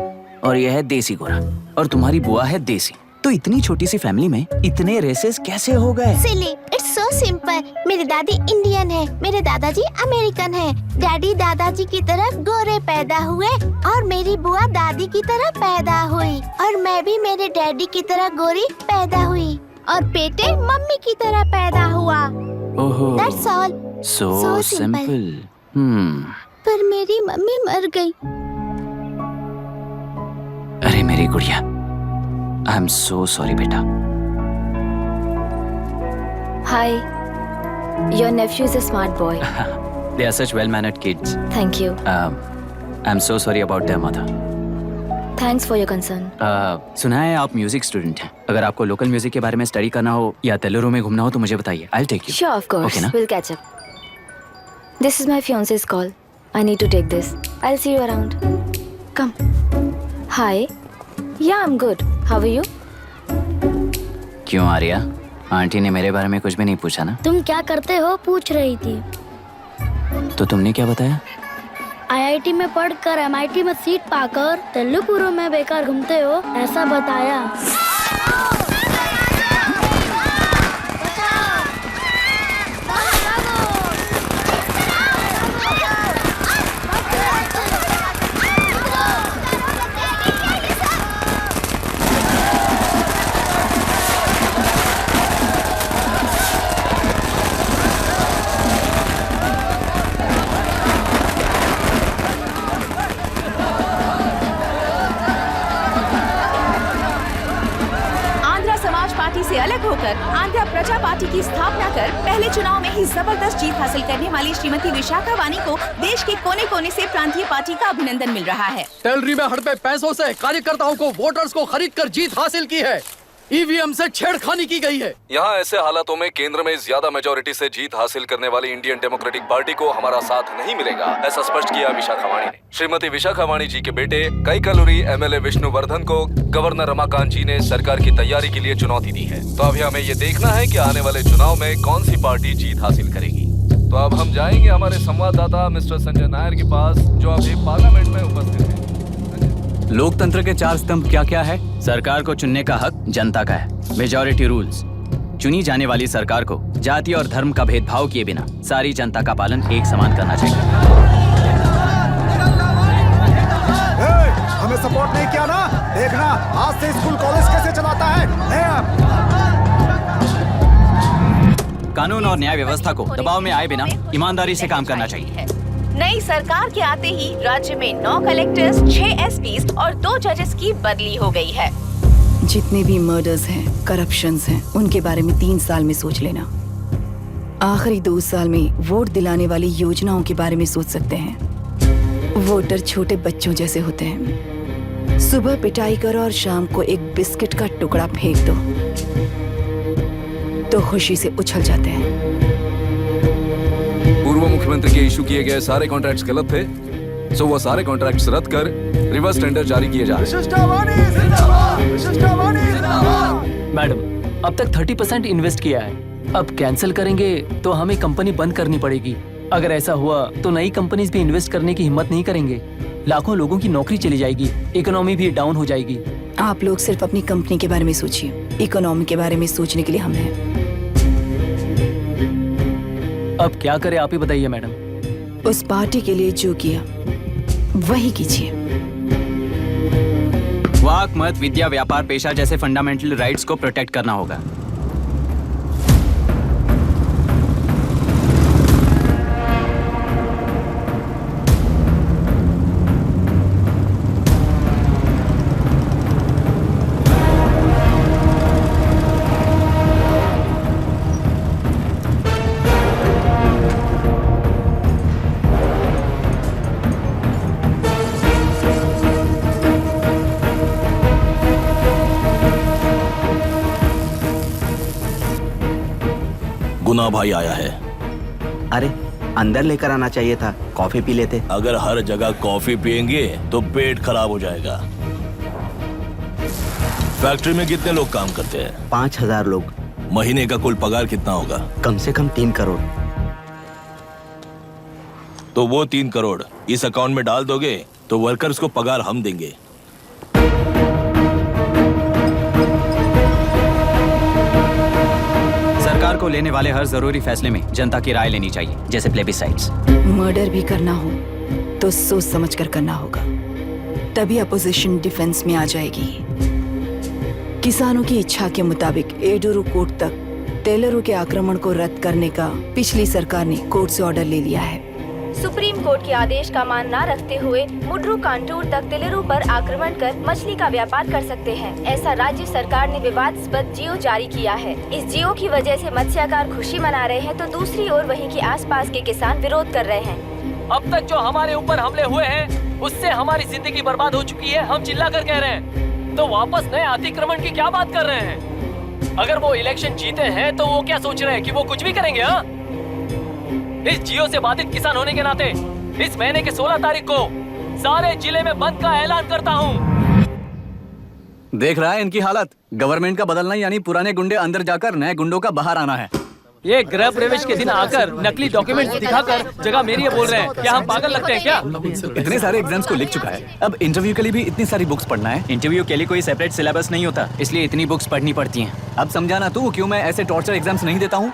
और यह है देसी गोरा और तुम्हारी बुआ है देसी, तो इतनी छोटी सी फैमिली में इतने रेसेस कैसे हो गए? सिली, इट्स सो सिंपल। मेरी दादी इंडियन है, मेरे दादाजी अमेरिकन है। डैडी दादाजी की तरह गोरे पैदा हुए और मेरी बुआ दादी की तरह पैदा हुई और मैं भी मेरे डैडी की तरह गोरी पैदा हुई और बेटे मम्मी की तरह पैदा हुआ। ओहो, That's all. so simple. पर मेरी मम्मी मर गई। अरे मेरी गुड़िया, आई एम सो सॉरी बेटा। Hi, your nephew is a smart boy. They are such well-mannered kids. Thank you. I'm so sorry about their mother. Thanks for your concern. सुना है आप म्यूजिक स्टूडेंट हैं। अगर आपको लोकल म्यूजिक के बारे में स्टडी करना हो या तेलुरु में घूमना हो तो मुझे बताइए। I'll take you. Sure, of course. Okay, ना? We'll catch up. This is my fiance's call. I need to take this. I'll see you around. Come. Hi. Yeah, I'm good. How are you? क्यों Arya, aunty ने मेरे बारे में कुछ भी नहीं पूछा ना? तुम क्या करते हो पूछ रही थी। तो तुमने क्या बताया? IIT में पढ़कर MIT में सीट पाकर तेलुगु में बेकार घूमते हो ऐसा बताया। से अलग होकर आंध्र प्रजा पार्टी की स्थापना कर पहले चुनाव में ही जबरदस्त जीत हासिल करने वाली श्रीमती विशाखा वानी को देश के कोने कोने से प्रांतीय पार्टी का अभिनंदन मिल रहा है। टेलरी में हड़पे पैसों से कार्यकर्ताओं को वोटर्स को खरीद कर जीत हासिल की है। ईवीएम से छेड़खानी की गई है। यहाँ ऐसे हालातों में केंद्र में ज्यादा मेजोरिटी से जीत हासिल करने वाली इंडियन डेमोक्रेटिक पार्टी को हमारा साथ नहीं मिलेगा, ऐसा स्पष्ट किया विशाखा वाणी ने। श्रीमती विशाखा वाणी जी के बेटे कैकलूरी MLA विष्णुवर्धन को गवर्नर रमाकांत जी ने सरकार की तैयारी के लिए चुनौती दी है। तो अभी हमें ये देखना है कि आने वाले चुनाव में कौन सी पार्टी जीत हासिल करेगी। तो अब हम जाएंगे हमारे संवाददाता मिस्टर संजय नायर के पास, जो अभी पार्लियामेंट में उपस्थित है। लोकतंत्र के 4 स्तंभ क्या क्या है? सरकार को चुनने का हक जनता का है। Majority rules. चुनी जाने वाली सरकार को जाति और धर्म का भेदभाव किए बिना सारी जनता का पालन एक समान करना चाहिए। हमें सपोर्ट नहीं किया ना, देखना आज से स्कूल कॉलेज कैसे चलाता है। कानून और न्याय व्यवस्था को दबाव में आए बिना ईमानदारी से काम करना चाहिए। नई सरकार के आते ही राज्य में 9 कलेक्टर्स, 6 SPs और 2 जजेस की बदली हो गई है। जितने भी मर्डर्स हैं, करप्शंस हैं, उनके बारे में 3 साल में सोच लेना। आखिरी 2 साल में वोट दिलाने वाली योजनाओं के बारे में सोच सकते हैं। वोटर छोटे बच्चों जैसे होते हैं। सुबह पिटाई करो और शाम को एक बिस्किट का टुकड़ा फेंक दो तो खुशी से उछल जाते हैं। पूर्व मुख्यमंत्री के इशू किए गए सारे कॉन्ट्रैक्ट्स गलत थे, सो वो सारे कॉन्ट्रैक्ट्स रद्द कर रिवर्स टेंडर जारी किए जा रहे हैं। मैडम, अब तक 30% इन्वेस्ट किया है, अब कैंसिल करेंगे तो हमें कंपनी बंद करनी पड़ेगी। अगर ऐसा हुआ तो नई कंपनीज भी इन्वेस्ट करने की हिम्मत नहीं करेंगे। लाखों लोगों की नौकरी चली जाएगी, इकोनॉमी भी डाउन हो जाएगी। आप लोग सिर्फ अपनी कंपनी के बारे में सोचिए, इकोनॉमी के बारे में सोचने के लिए हम हैं। अब क्या करें आप ही बताइए मैडम। उस पार्टी के लिए जो किया वही कीजिए। वाक, मत, विद्या, व्यापार, पेशा जैसे फंडामेंटल राइट्स को प्रोटेक्ट करना होगा। गुना भाई आया है। अरे अंदर लेकर आना चाहिए था, कॉफी पी लेते। अगर हर जगह कॉफी पियेंगे तो पेट खराब हो जाएगा। फैक्ट्री में कितने लोग काम करते हैं? 5000 लोग। महीने का कुल पगार कितना होगा? कम से कम 3 करोड़। तो वो 3 करोड़ इस अकाउंट में डाल दोगे तो वर्कर्स को पगार हम देंगे। सरकार को लेने वाले हर जरूरी फैसले में जनता की राय लेनी चाहिए, जैसे प्लेबिसाइट्स। मर्डर भी करना हो तो सोच समझ कर करना होगा, तभी अपोजिशन डिफेंस में आ जाएगी। किसानों की इच्छा के मुताबिक एडुरु कोर्ट तक टेलरों के आक्रमण को रद्द करने का पिछली सरकार ने कोर्ट से ऑर्डर ले लिया है। सुप्रीम कोर्ट के आदेश का मान न रखते हुए मुड्रू कांटूर तक टेलरों पर आक्रमण कर मछली का व्यापार कर सकते हैं, ऐसा राज्य सरकार ने विवादास्पद जियो जारी किया है। इस जियो की वजह से मत्स्यकार खुशी मना रहे हैं तो दूसरी ओर वहीं के आसपास के किसान विरोध कर रहे हैं। अब तक जो हमारे ऊपर हमले हुए हैं उससे हमारी जिंदगी बर्बाद हो चुकी है, हम चिल्ला कर कह रहे हैं, तो वापस नए अतिक्रमण की क्या बात कर रहे हैं? अगर वो इलेक्शन जीते हैं तो वो क्या सोच रहे हैं कि वो कुछ भी करेंगे? हाँ, इस जियो से बाधित किसान होने के नाते इस महीने के 16 तारीख को सारे जिले में बंद का ऐलान करता हूँ। देख रहा है इनकी हालत। गवर्नमेंट का बदलना यानी पुराने गुंडे अंदर जाकर नए गुंडों का बाहर आना है। ये गृह प्रवेश के दिन आकर नकली डॉक्यूमेंट्स दिखाकर जगह मेरी है बोल रहे हैं। क्या हम पागल लगते हैं क्या? इतने सारे एग्जाम्स को लिख चुका है, अब इंटरव्यू के लिए भी इतनी सारी बुक्स पढ़ना है। इंटरव्यू के लिए कोई सेपरेट सिलेबस नहीं होता, इसलिए इतनी बुक्स पढ़नी पड़ती हैं। अब समझाना तू क्यों मैं ऐसे टॉर्चर एग्जाम्स नहीं देता हूँ।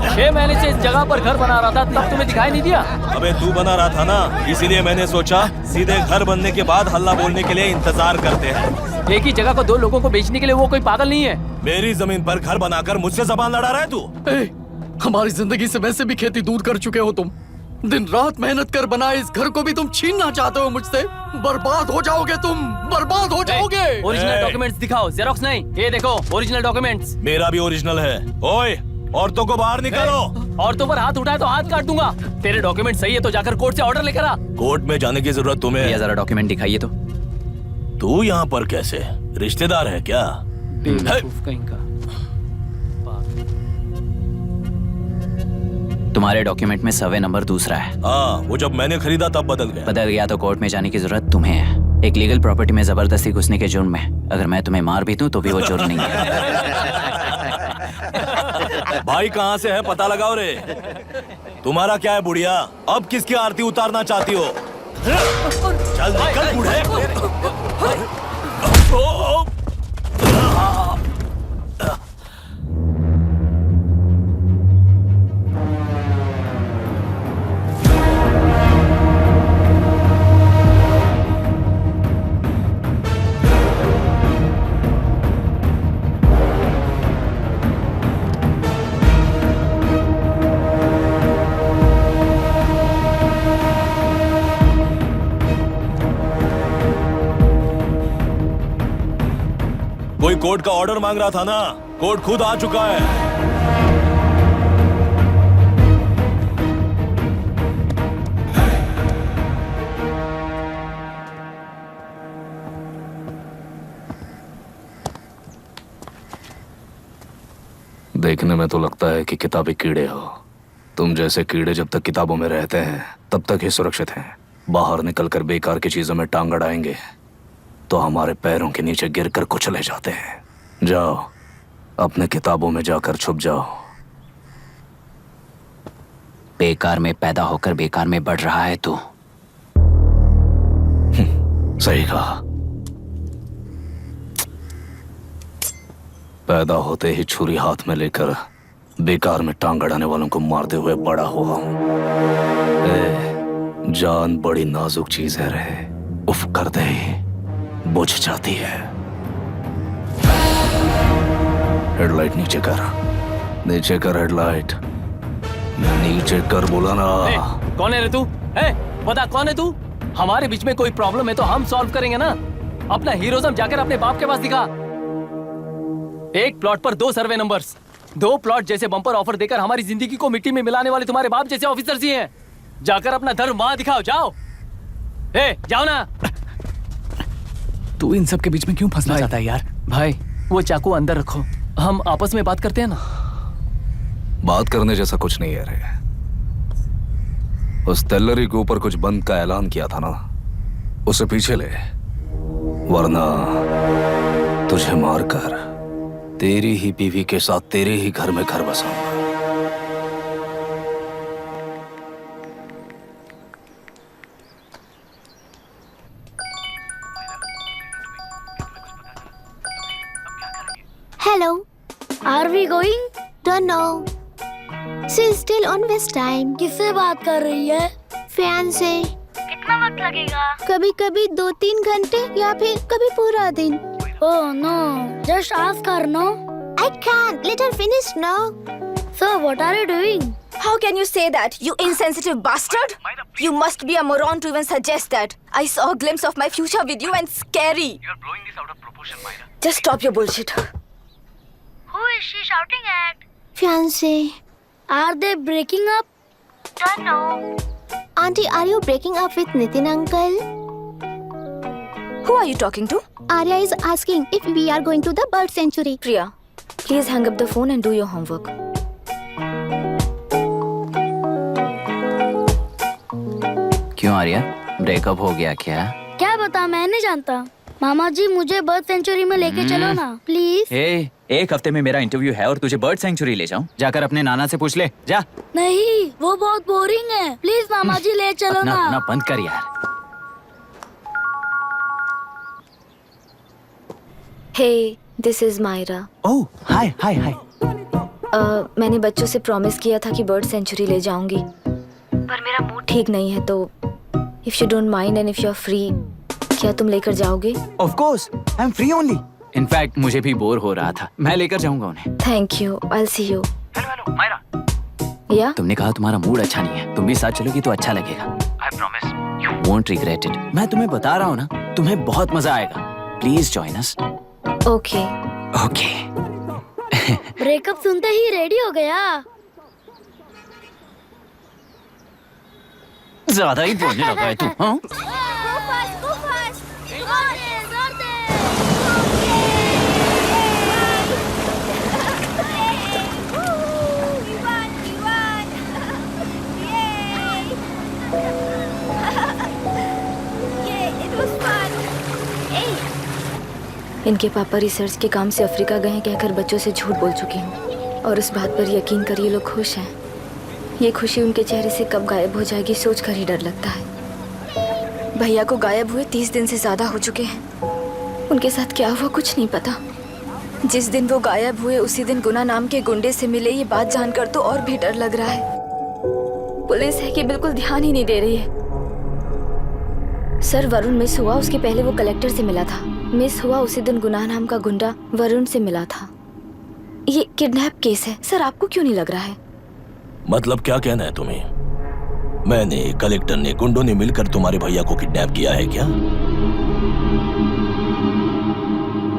6 महीने से इस जगह पर घर बना रहा था, तब तुम्हें दिखाई नहीं दिया? अबे तू बना रहा था ना, इसीलिए मैंने सोचा सीधे घर बनने के बाद हल्ला बोलने के लिए इंतजार करते हैं। एक ही जगह को 2 लोगों को बेचने के लिए वो कोई पागल नहीं है। मेरी जमीन पर घर बनाकर मुझसे जबान लड़ा रहा है तू। हमारी जिंदगी से वैसे भी खेती दूर कर चुके हो तुम। दिन रात मेहनत कर बनाए इस घर को भी तुम छीनना चाहते हो मुझसे। बर्बाद हो जाओगे तुम, बर्बाद हो जाओगे। ओरिजिनल डॉक्यूमेंट्स दिखाओ, जेरोक्स नहीं। ये देखो ओरिजिनल डॉक्यूमेंट्स। मेरा भी ओरिजिनल है। ओए, औरतों को बाहर निकालो। औरतों पर हाथ उठाए तो हाथ काट दूंगा। तेरे डॉक्यूमेंट सही है तो जाकर कोर्ट से ऑर्डर लेकर आ। कोर्ट में जाने की जरूरत तुम्हें? ये जरा डॉक्यूमेंट दिखाइए तो। तू यहाँ पर कैसे? रिश्तेदार है क्या? कहीं का। तुम्हारे डॉक्यूमेंट में सर्वे नंबर दूसरा है। हाँ, वो जब मैंने खरीदा तब बदल गया तो कोर्ट में जाने की जरूरत तुम्हें है। एक लीगल प्रॉपर्टी में जबरदस्ती घुसने के जुर्म में अगर मैं तुम्हें मार भी दूं तो भी वो जुर्म नहीं है। भाई कहाँ से है पता लगाओ रे। तुम्हारा क्या है बुढ़िया? अब किसकी आरती उतारना चाहती हो? चल निकल बूढ़े। कोई कोर्ट का ऑर्डर मांग रहा था ना, कोर्ट खुद आ चुका है। देखने में तो लगता है कि किताबी कीड़े हो। तुम जैसे कीड़े जब तक किताबों में रहते हैं तब तक ही सुरक्षित हैं। बाहर निकलकर बेकार की चीजों में टांग अड़ाएंगे तो हमारे पैरों के नीचे गिरकर कुचले जाते हैं। जाओ, अपने किताबों में जाकर छुप जाओ। बेकार में पैदा होकर बेकार में बढ़ रहा है तू। सही कहा। पैदा होते ही छुरी हाथ में लेकर बेकार में टांग अड़ाने वालों को मारते हुए बड़ा हुआ हूं। जान बड़ी नाजुक चीज है रे, उफ करते ही बुझ जाती है। हेडलाइट नीचे कर, नीचे कर हेडलाइट, नीचे कर बोला ना। कौन है रे तू? बता कौन है तू? हमारे बीच में कोई प्रॉब्लम है तो हम सॉल्व करेंगे ना। अपना हीरोइज्म जाकर अपने बाप के पास दिखा। एक प्लॉट पर 2 सर्वे नंबर्स, 2 प्लॉट जैसे बम्पर ऑफर देकर हमारी जिंदगी को मिट्टी में मिलाने वाले तुम्हारे बाप जैसे ऑफिसर्स ही हैं। जाकर अपना धर्म वहां दिखाओ, जाओ। जाओ ना। तू इन सब के बीच में क्यों फंसना चाहता है यार? भाई वो चाकू अंदर रखो, हम आपस में बात करते हैं ना। बात करने जैसा कुछ नहीं है रे। उस तेलरी के ऊपर कुछ बंद का ऐलान किया था ना, उसे पीछे ले, वरना तुझे मारकर तेरी ही बीवी के साथ तेरे ही घर में घर बसाऊंगा। Hello. Are we going? Don't know. She's still on West time. किससे बात कर रही है? फैन से। कितना वक्त लगेगा? कभी-कभी 2-3 घंटे या फिर कभी पूरा दिन। Oh no! Just ask her, no? I can't. Let her finish, no? So what are you doing? How can you say that, you insensitive bastard? You must be a moron to even suggest that. I saw a glimpse of my future with you and scary. You are blowing this out of proportion, Myra. Just stop your bullshit. Who is she shouting at? Fiancé. Are they breaking up? Don't know. Auntie, are you breaking up with Nitin uncle? Who are you talking to? Arya is asking if we are going to the bird sanctuary. Priya, please hang up the phone and do your homework. क्यों Arya, breakup हो गया क्या? क्या बता, मैं नहीं जानता। मामा जी मुझे बर्ड सेंचुरी में लेके चलो ना प्लीज। एक हफ्ते में मेरा इंटरव्यू है और तुझे बर्ड सेंचुरी ले जाऊं? जाकर अपने नाना से पूछ ले, जा। नहीं, वो बहुत बोरिंग है, प्लीज मामा जी ले चलो ना। अपना बंद कर यार। Hey, this is Myra. ओह, हाय हाय हाय। मैंने बच्चों से प्रॉमिस किया था कि बर्ड सेंचुरी ले जाऊंगी, पर मेरा मूड ठीक नहीं है, तो if you don't mind and if you are free, क्या तुम लेकर जाओगे? Of course, I'm free only. In fact, मुझे भी बोर हो रहा था, मैं लेकर जाऊंगा उन्हें। Thank you, I'll see you. Hello Myra. Yeah? तुमने कहा तुम्हारा मूड अच्छा नहीं है, तुम भी साथ चलोगी तो अच्छा लगेगा। I promise. You won't regret it. मैं तुम्हें बता रहा हूँ ना, तुम्हें बहुत मजा आएगा। Please join us. Okay. Okay. Breakup सुनते ही रेडी हो गया। ज्यादा ही बोलने लगा है तू, हाँ? इनके पापा रिसर्च के काम से अफ्रीका गए कहकर बच्चों से झूठ बोल चुकी हूँ, और इस बात पर यकीन कर ये लोग खुश हैं। ये खुशी उनके चेहरे से कब गायब हो जाएगी सोचकर ही डर लगता है। भैया को गायब हुए 30 दिन से ज्यादा हो चुके हैं। उनके साथ क्या हुआ कुछ नहीं पता। जिस दिन वो गायब हुए उसी दिन गुना नाम के गुंडे से मिले, ये बात जानकर तो और भी डर लग रहा है। पुलिस है कि बिल्कुल ध्यान ही नहीं दे रही है। सर वरुण मिस हुआ, उसके पहले वो कलेक्टर से मिला था। मिस हुआ उसी दिन गुनाह नाम का गुंडा वरुण से मिला था। ये किडनैप केस है। सर आपको क्यों नहीं लग रहा है? मतलब क्या कहना है तुम्हें? मैंने, कलेक्टर ने, गुंडों ने मिलकर तुम्हारे भैया को किडनैप किया है क्या?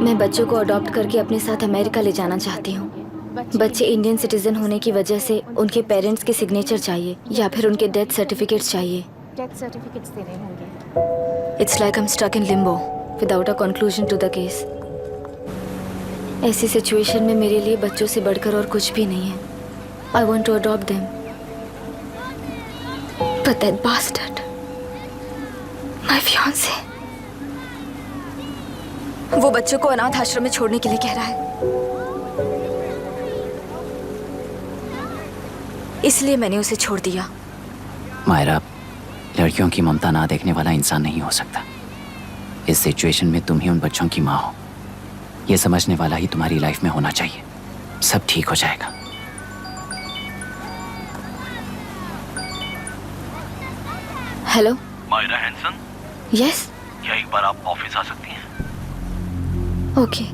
मैं बच्चों को अडॉप्ट करके अपने साथ अमेरिका ले जाना चाहती हूँ। बच्चे इंडियन सिटीजन होने की वजह से उनके पेरेंट्स के सिग्नेचर चाहिए या फिर उनके डेथ सर्टिफिकेट्स चाहिए। डेथ सर्टिफिकेट्स देने होंगे। It's like I am stuck in limbo without a conclusion to the case. ऐसी सिचुएशन में मेरे लिए बच्चों से बढ़कर और कुछ भी नहीं है। I want to adopt them but that bastard, my fiance, वो बच्चों को अनाथ आश्रम में छोड़ने के लिए कह रहा है। इसलिए मैंने उसे छोड़ दिया। मायरा, लड़कियों की ममता ना देखने वाला इंसान नहीं हो सकता। इस सिचुएशन में तुम ही उन बच्चों की माँ हो, ये समझने वाला ही तुम्हारी लाइफ में होना चाहिए। सब ठीक हो जाएगा। हेलो मायरा हैंसन, यस, क्या एक बार आप ऑफिस आ सकती हैं? ओके।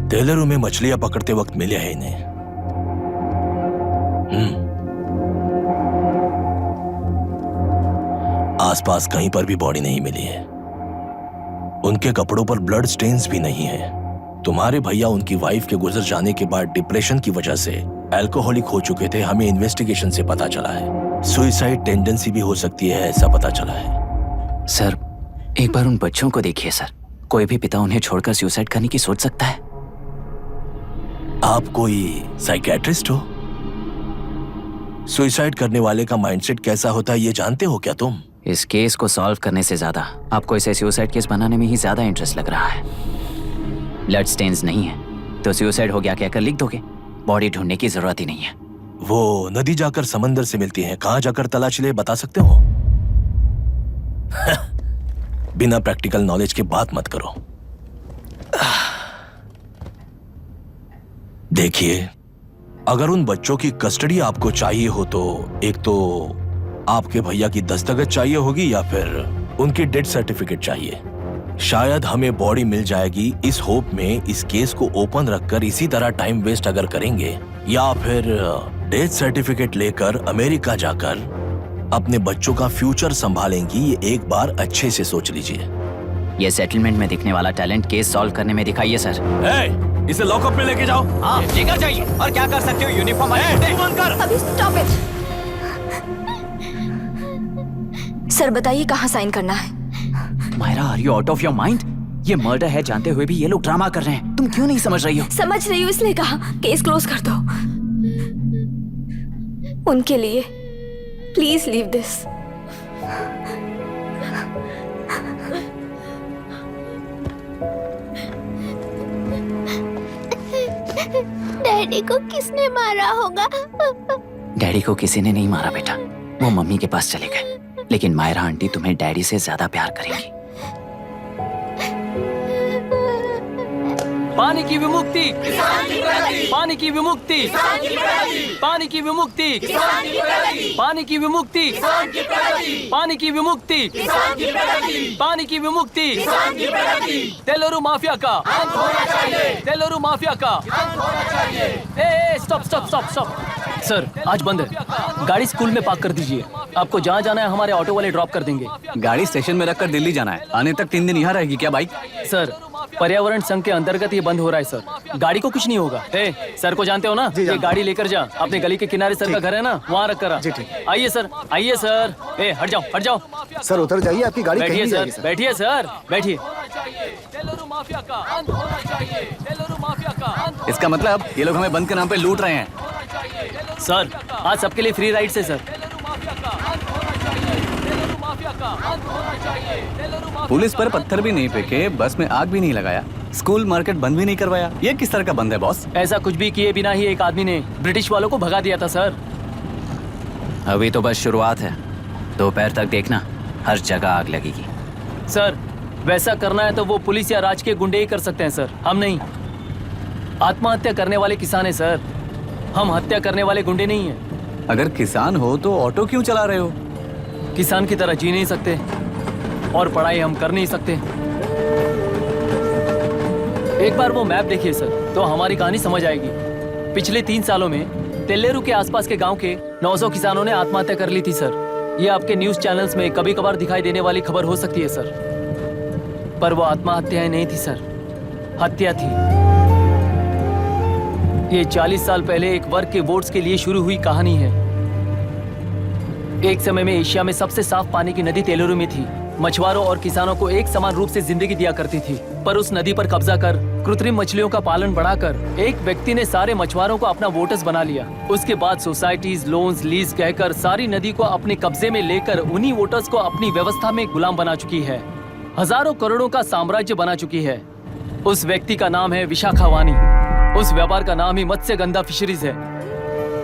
टेलरों में मछलियां पकड़ते वक्त मिले हैं इन्हें। आसपास कहीं पर भी बॉडी नहीं मिली है। उनके कपड़ों पर ब्लड स्टेन्स भी नहीं है। तुम्हारे भैया उनकी वाइफ के गुजर जाने के बाद डिप्रेशन की वजह से अल्कोहलिक हो चुके थे। हमें इन्वेस्टिगेशन से पता चला है सुसाइड टेंडेंसी भी हो सकती है, ऐसा पता चला है। सर, एक बार उन बच्चों को देखिए सर। कोई भी पिता उन्हें छोड़कर सुसाइड करने की सोच सकता है? आप कोई साइकियाट्रिस्ट हो? सुसाइड करने वाले का माइंडसेट कैसा होता है ये जानते हो क्या तुम? इस केस को सॉल्व करने से ज्यादा आपको इसे सुसाइड केस बनाने में ही ज्यादा इंटरेस्ट लग रहा है। ब्लड स्टेन्स नहीं है तो सुसाइड हो गया कहकर लिख दोगे। बॉडी ढूंढने की जरूरत ही नहीं है। वो नदी जाकर समंदर से मिलती है, कहां जाकर तलाश ले बता सकते हो? बिना प्रैक्टिकल नॉलेज के बात मत करो। देखिए, अगर उन बच्चों की कस्टडी आपको चाहिए हो तो एक तो आपके भैया की दस्तखत चाहिए होगी या फिर उनकी डेथ सर्टिफिकेट चाहिए। शायद हमें बॉडी मिल जाएगी इस होप में इस केस को ओपन रखकर इसी तरह टाइम वेस्ट अगर करेंगे, या फिर डेथ सर्टिफिकेट लेकर अमेरिका जाकर अपने बच्चों का फ्यूचर संभालेंगी। ये एक बार अच्छे से सोच लीजिए। ये सेटलमेंट में दिखने वाला टैलेंट केस सॉल्व करने में दिखाइए सर। इसे लॉकअप में लेके जाओ। हाँ, लेकर जाइए। और क्या कर सकते हो? यूनिफॉर्म अभी स्टॉप इट। सर बताइए कहाँ साइन करना है? Myra, are you out of your mind? ये मर्डर है जानते हुए भी ये लोग ड्रामा कर रहे हैं। तुम क्यों नहीं समझ रही हो? समझ रही हूँ, इसलिए कहा केस क्लोज कर दो। उनके लिए प्लीज लीव दिस। डैडी को किसने मारा होगा? डैडी को किसी ने नहीं मारा बेटा, वो मम्मी के पास चले गए। लेकिन मायरा आंटी तुम्हें डैडी से ज्यादा प्यार करेंगी। पानी की विमुक्ति, पानी की विमुक्ति, पानी की विमुक्ति, पानी की विमुक्ति, पानी की विमुक्ति, पानी की विमुक्ति, तेलुरु माफिया का, तेलुरु माफिया का। Stop stop stop stop. Sir आज बंद है, गाड़ी स्कूल में पार्क कर दीजिए। आपको जहाँ जाना है हमारे ऑटो वाले ड्रॉप कर देंगे। गाड़ी स्टेशन में रखकर दिल्ली जाना है। आने तक 3 दिन यहाँ रहेगी क्या बाइक? सर पर्यावरण संघ के अंतर्गत ये बंद हो रहा है सर। गाड़ी को कुछ नहीं होगा। सर को जानते हो ना? ये गाड़ी लेकर जा, अपने गली के किनारे सर का घर है ना, वहाँ रख कर आइए सर, आइए सर। हट जाओ हट जाओ। सर उतर जाइए, आपकी गाड़ी बैठिए कहीं सर, बैठिए सर, बैठिए। इसका मतलब ये लोग हमें बंद के नाम पे लूट रहे हैं। सर आज सबके लिए फ्री राइड से सर। पुलिस पर पत्थर भी नहीं फेंके, बस में आग भी नहीं लगाया, स्कूल मार्केट बंद भी नहीं करवाया। ये किस तरह का बंद है बॉस? ऐसा कुछ भी किए बिना ही एक आदमी ने ब्रिटिश वालों को भगा दिया था सर। अभी तो बस शुरुआत है। दोपहर तक देखना, हर जगह आग लगेगी। सर, वैसा करना है तो वो पुलिस या राज के गुंडे ही कर सकते हैं सर, हम नहीं। आत्महत्या करने वाले किसान हैं सर, हम हत्या करने वाले गुंडे नहीं हैं। अगर किसान हो तो ऑटो क्यों चला रहे हो? किसान की तरह जी नहीं सकते और पढ़ाई हम कर नहीं सकते। एक बार वो मैप देखिए सर, तो हमारी कहानी समझ आएगी। पिछले 3 सालों में तेल्लेरू के आसपास के गांव के 900 किसानों ने आत्महत्या कर ली थी सर। ये आपके न्यूज चैनल्स में कभी कभार दिखाई देने वाली खबर हो सकती है सर, पर वो आत्महत्याएं नहीं थी सर, हत्या थी। ये 40 साल पहले एक वर्ग के वोट्स के लिए शुरू हुई कहानी है। एक समय में एशिया में सबसे साफ पानी की नदी तेल्लेरू में थी। मछुआरों और किसानों को एक समान रूप से जिंदगी दिया करती थी, पर उस नदी पर कब्जा कर कृत्रिम मछलियों का पालन बढ़ाकर एक व्यक्ति ने सारे मछुआरों को अपना वोटर्स बना लिया। उसके बाद सोसाइटीज, लोन्स, लीज कहकर सारी नदी को अपने कब्जे में लेकर उन्हीं वोटर्स को अपनी व्यवस्था में गुलाम बना चुकी है। हजारों करोड़ों का साम्राज्य बना चुकी है। उस व्यक्ति का नाम है विशाखा वानी। उस व्यापार का नाम ही मत्स्यगंधा फिशरीज है।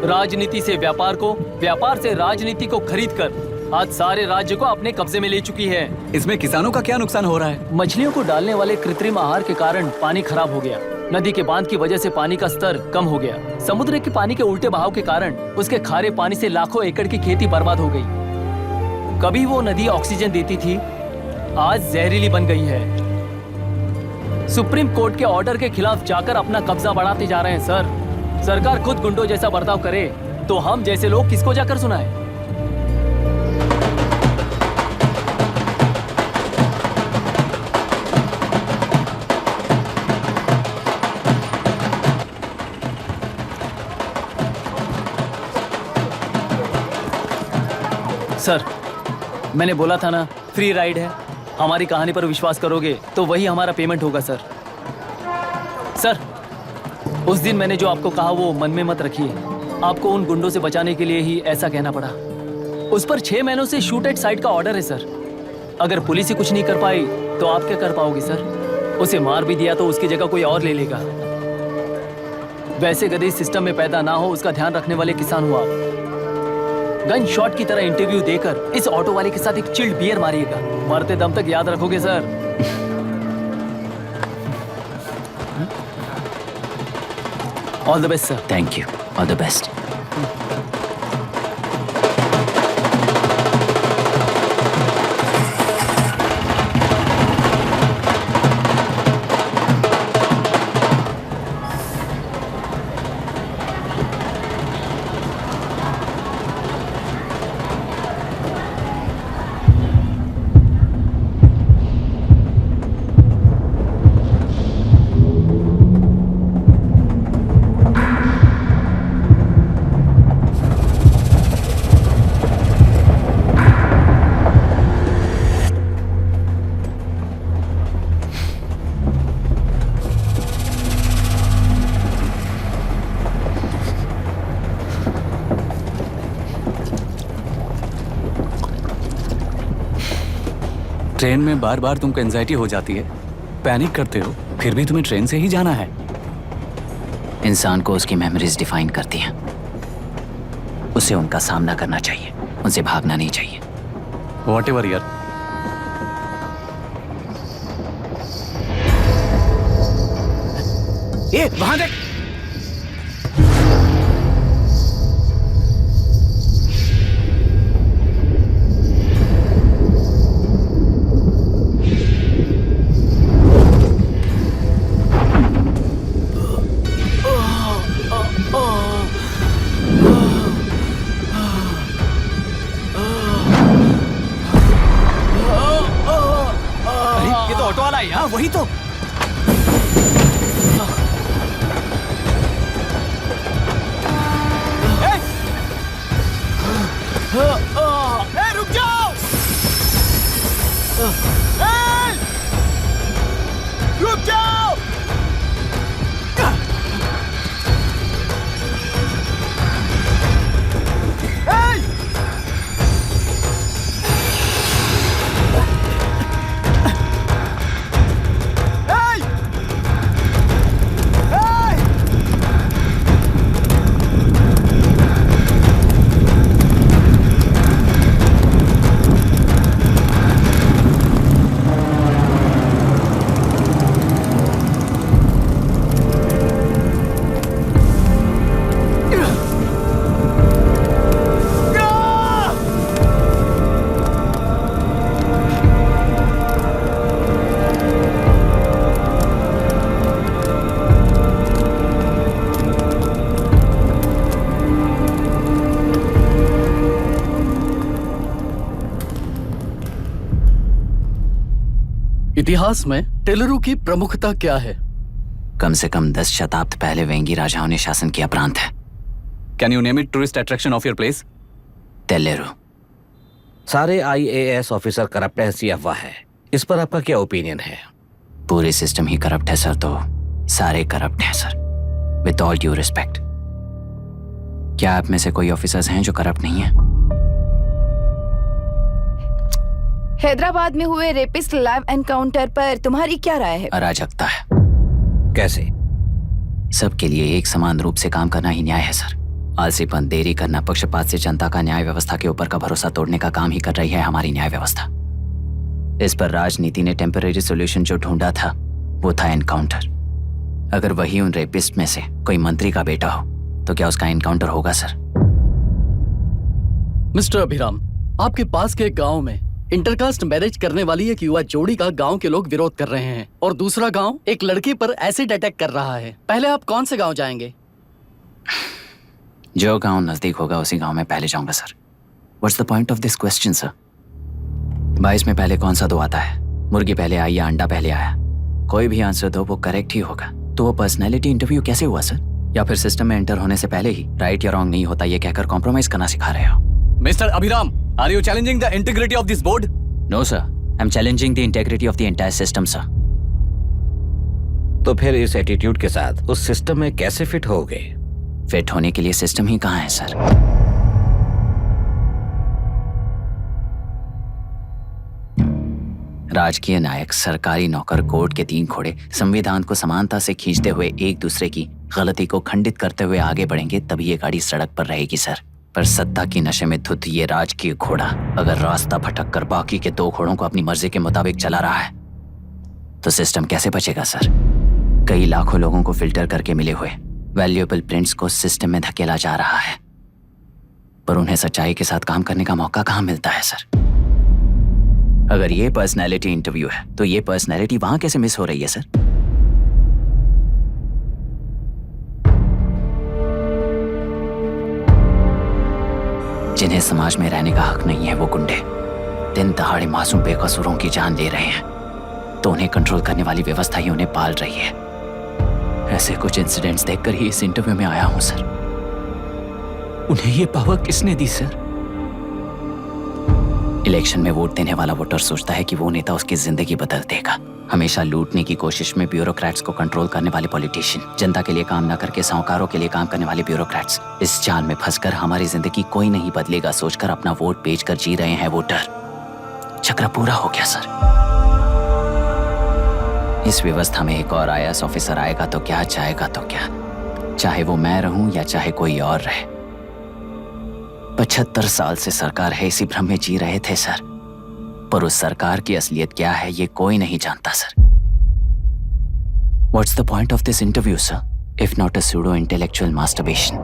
राजनीति से व्यापार को, व्यापार से राजनीति को खरीद कर आज सारे राज्य को अपने कब्जे में ले चुकी है। इसमें किसानों का क्या नुकसान हो रहा है? मछलियों को डालने वाले कृत्रिम आहार के कारण पानी खराब हो गया। नदी के बांध की वजह से पानी का स्तर कम हो गया। समुद्र के पानी के उल्टे बहाव के कारण उसके खारे पानी से लाखों एकड़ की खेती बर्बाद हो गई। कभी वो नदी ऑक्सीजन देती थी, आज जहरीली बन गई है। सुप्रीम कोर्ट के ऑर्डर के खिलाफ जाकर अपना कब्जा बढ़ाते जा रहे हैं सर। सरकार खुद गुंडों जैसा बर्ताव करे तो हम जैसे लोग किसको जाकर सुनाए? सर, मैंने बोला था ना, फ्री राइड है। हमारी कहानी पर विश्वास करोगे तो वही हमारा पेमेंट होगा सर। सर, उस दिन मैंने जो आपको कहा वो मन में मत रखिए। आपको उन गुंडों से बचाने के लिए ही ऐसा कहना पड़ा। उस पर 6 महीनों से शूट एट साइट का ऑर्डर है सर। अगर पुलिस ही कुछ नहीं कर पाई तो आप क्या कर पाओगे सर? उसे मार भी दिया तो उसकी जगह कोई और ले लेगा। वैसे गधे सिस्टम में पैदा ना हो उसका ध्यान रखने वाले किसान हो आप। गन शॉट की तरह इंटरव्यू देकर इस ऑटो वाले के साथ एक चिल्ड बियर मारिएगा। मरते दम तक याद रखोगे sir. All the best sir. Thank you, all the best. Train में बार बार तुमको एंजाइटी हो जाती है, पैनिक करते हो, फिर भी तुम्हें ट्रेन से ही जाना है। इंसान को उसकी मेमोरीज डिफाइन करती हैं। उसे उनका सामना करना चाहिए, उनसे भागना नहीं चाहिए। व्हाटएवर यार। ये वहां देख। वही तो। रुक जाओ। रुक जाओ। इतिहास में टेलुरु की प्रमुखता क्या है? कम से कम 10 शताब्द पहले वेंगी राजाओं ने शासन किया प्रांत है। Can you name it tourist attraction of your place? तेलेरु। सारे IAS ऑफिसर करप्ट है, ऐसी अफवाह है। इस पर आपका क्या ओपिनियन है? पूरे सिस्टम ही करप्ट है सर, तो सारे करप्ट हैं sir, with all due respect. क्या आप में से कोई ऑफिसर्स हैं जो करप्ट नहीं है? हैदराबाद में हुए रेपिस्ट लाइव एनकाउंटर पर तुम्हारी क्या राय है? अराजकता है। कैसे? सबके लिए एक समान रूप से काम करना ही न्याय है सर। आलसीपन, देरी करना, पक्षपात से जनता का न्याय व्यवस्था के ऊपर का भरोसा तोड़ने का काम ही कर रही है हमारी न्याय व्यवस्था। इस पर राजनीति ने टेम्पररी सॉल्यूशन जो ढूंढा था वो था एनकाउंटर। अगर वही उन रेपिस्ट में से कोई मंत्री का बेटा हो तो क्या उसका एनकाउंटर होगा सर? मिस्टर अभिराम, आपके पास के गांव में इंटरकास्ट मैरिज करने वाली एक युवा जोड़ी का गांव के लोग विरोध कर रहे हैं और दूसरा गांव एक लड़की पर एसिड अटैक कर रहा है। पहले आप कौन से गांव जाएंगे? जो गांव नजदीक होगा उसी गांव में पहले जाऊंगा sir. What's the point of this question sir? 22 में पहले कौन सा दो आता है? मुर्गी पहले आई या अंडा पहले आया? कोई भी आंसर दो, वो करेक्ट ही होगा। तो वो पर्सनैलिटी इंटरव्यू कैसे हुआ सर? या फिर सिस्टम में एंटर होने से पहले ही राइट या रॉन्ग नहीं होता ये कहकर कॉम्प्रोमाइज करना सिखा रहे हो? Mister Abhiram, are you challenging the integrity of this board? No sir, I am challenging the integrity of the entire system sir. तो फिर इस एटीट्यूड के साथ उस सिस्टम में कैसे फिट होगे? फिट होने के लिए सिस्टम ही कहाँ है सर? राजकीय नायक, सरकारी नौकर, कोर्ट के 3 घोड़े संविधान को समानता से खींचते हुए एक दूसरे की गलती को खंडित करते हुए आगे बढ़ेंगे तभी ये गाड़ी सड़क पर रहेगी सर। पर सत्ता की नशे में धुत ये राजकीय घोड़ा अगर रास्ता भटक कर बाकी के 2 घोड़ों को अपनी मर्जी के मुताबिक चला रहा है तो सिस्टम कैसे बचेगा सर? कई लाखों लोगों को फिल्टर करके मिले हुए वैल्यूएबल प्रिंट्स को सिस्टम में धकेला जा रहा है, पर उन्हें सच्चाई के साथ काम करने का मौका कहाँ मिलता है सर? अगर ये पर्सनैलिटी इंटरव्यू है तो ये पर्सनैलिटी वहां कैसे मिस हो रही है सर? जिन्हें समाज में रहने का हक नहीं है वो गुंडे दिन दहाड़े मासूम बेकसूरों की जान ले रहे हैं तो उन्हें कंट्रोल करने वाली व्यवस्था ही उन्हें पाल रही है। ऐसे कुछ इंसिडेंट्स देखकर ही इस इंटरव्यू में आया हूं सर। उन्हें ये पावर किसने दी सर? इलेक्शन में वोट देने वाला वोटर सोचता है कि वो नेता उसकी जिंदगी बदल देगा। हमेशा लूटने की कोशिश में ब्यूरोक्रेट्स को कंट्रोल करने वाले पॉलिटिशियन, जनता के लिए काम न करके साहूकारों के लिए काम करने वाले ब्यूरोक्रेट्स, इस जाल में फंसकर हमारी जिंदगी कोई नहीं बदलेगा सोचकर अपना वोट बेचकर जी रहे हैं वोटर। चक्र पूरा हो गया सर। इस व्यवस्था में एक और IAS ऑफिसर आएगा तो क्या, जाएगा तो क्या, चाहे वो मैं रहूं या चाहे कोई और रहे। 75 साल से सरकार है इसी भ्रम में जी रहे थे सर, पर उस सरकार की असलियत क्या है ये कोई नहीं जानता sir. What's the point of this interview, sir, if not a pseudo-intellectual masturbation?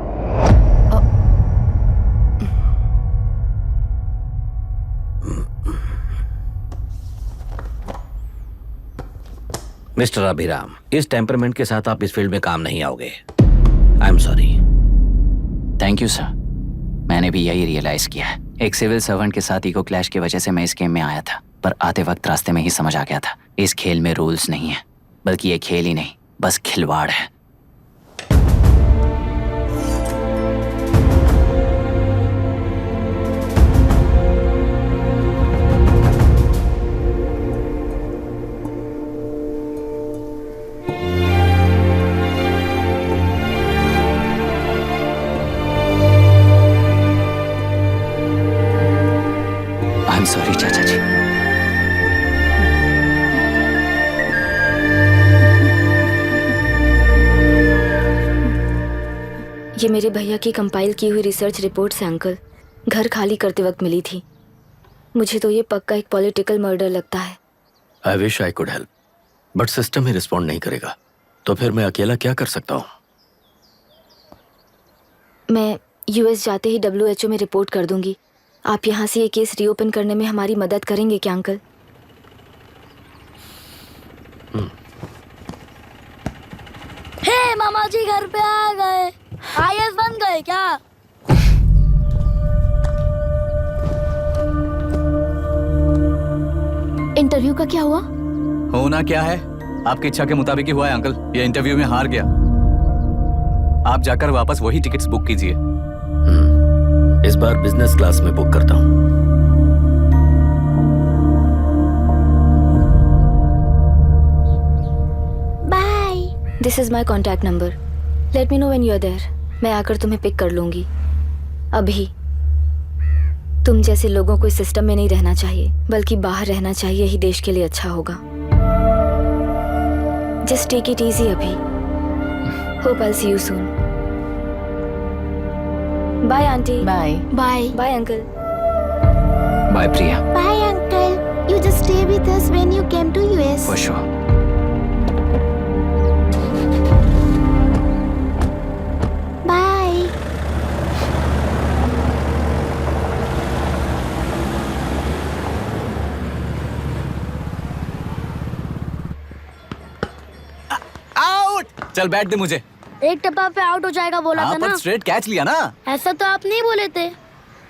Mister Abhiram, इस टेम्परमेंट के साथ आप इस फील्ड में काम नहीं आओगे। आई am sorry. Thank you sir, मैंने भी यही रियलाइज किया है। एक सिविल सर्वेंट के साथ ईगो क्लैश की वजह से मैं इस गेम में आया था, पर आते वक्त रास्ते में ही समझ आ गया था इस खेल में रूल्स नहीं है, बल्कि ये खेल ही नहीं बस खिलवाड़ है। आई एम सॉरी चाचा जी। ये मेरे भैया की कंपाइल की हुई रिसर्च रिपोर्ट से अंकल, घर खाली करते वक्त मिली थी। मुझे तो ये पक्का एक पॉलिटिकल मर्डर लगता है। I wish I could help, but system he respond नहीं करेगा, तो फिर मैं अकेला क्या कर सकता हूँ? मैं US जाते ही WHO में रिपोर्ट कर दूंगी। आप यहाँ से ये केस रीओपन करने में हमारी मदद करेंगे क्या अंकल? हे मामा जी घर पे आ गए। IAS बन गए क्या? इंटरव्यू का क्या हुआ? होना क्या है? आपकी इच्छा के मुताबिक ही हुआ है अंकल। ये इंटरव्यू में हार गया। आप जाकर वापस वही टिकट्स बुक कीजिए। इस बार बिजनेस क्लास में बुक करता हूँ। Bye. This is my contact number. Let me know when you are there. मैं आकर तुम्हें पिक कर लूंगी। अभी तुम जैसे लोगों को इस सिस्टम में नहीं रहना चाहिए, बल्कि बाहर रहना चाहिए, ही देश के लिए अच्छा होगा। जस्ट टेक इट इजी अभी। Hope I see you soon. Bye aunty. Bye. Bye. Bye uncle. Bye Priya. Bye uncle. You just stay with us when you came to US. For sure. Bye. Out. चल bat दे मुझे। एक टप्पा पे out हो जाएगा बोला था पर ना। स्ट्रेट कैच लिया ना। ऐसा तो आप नहीं बोले थे।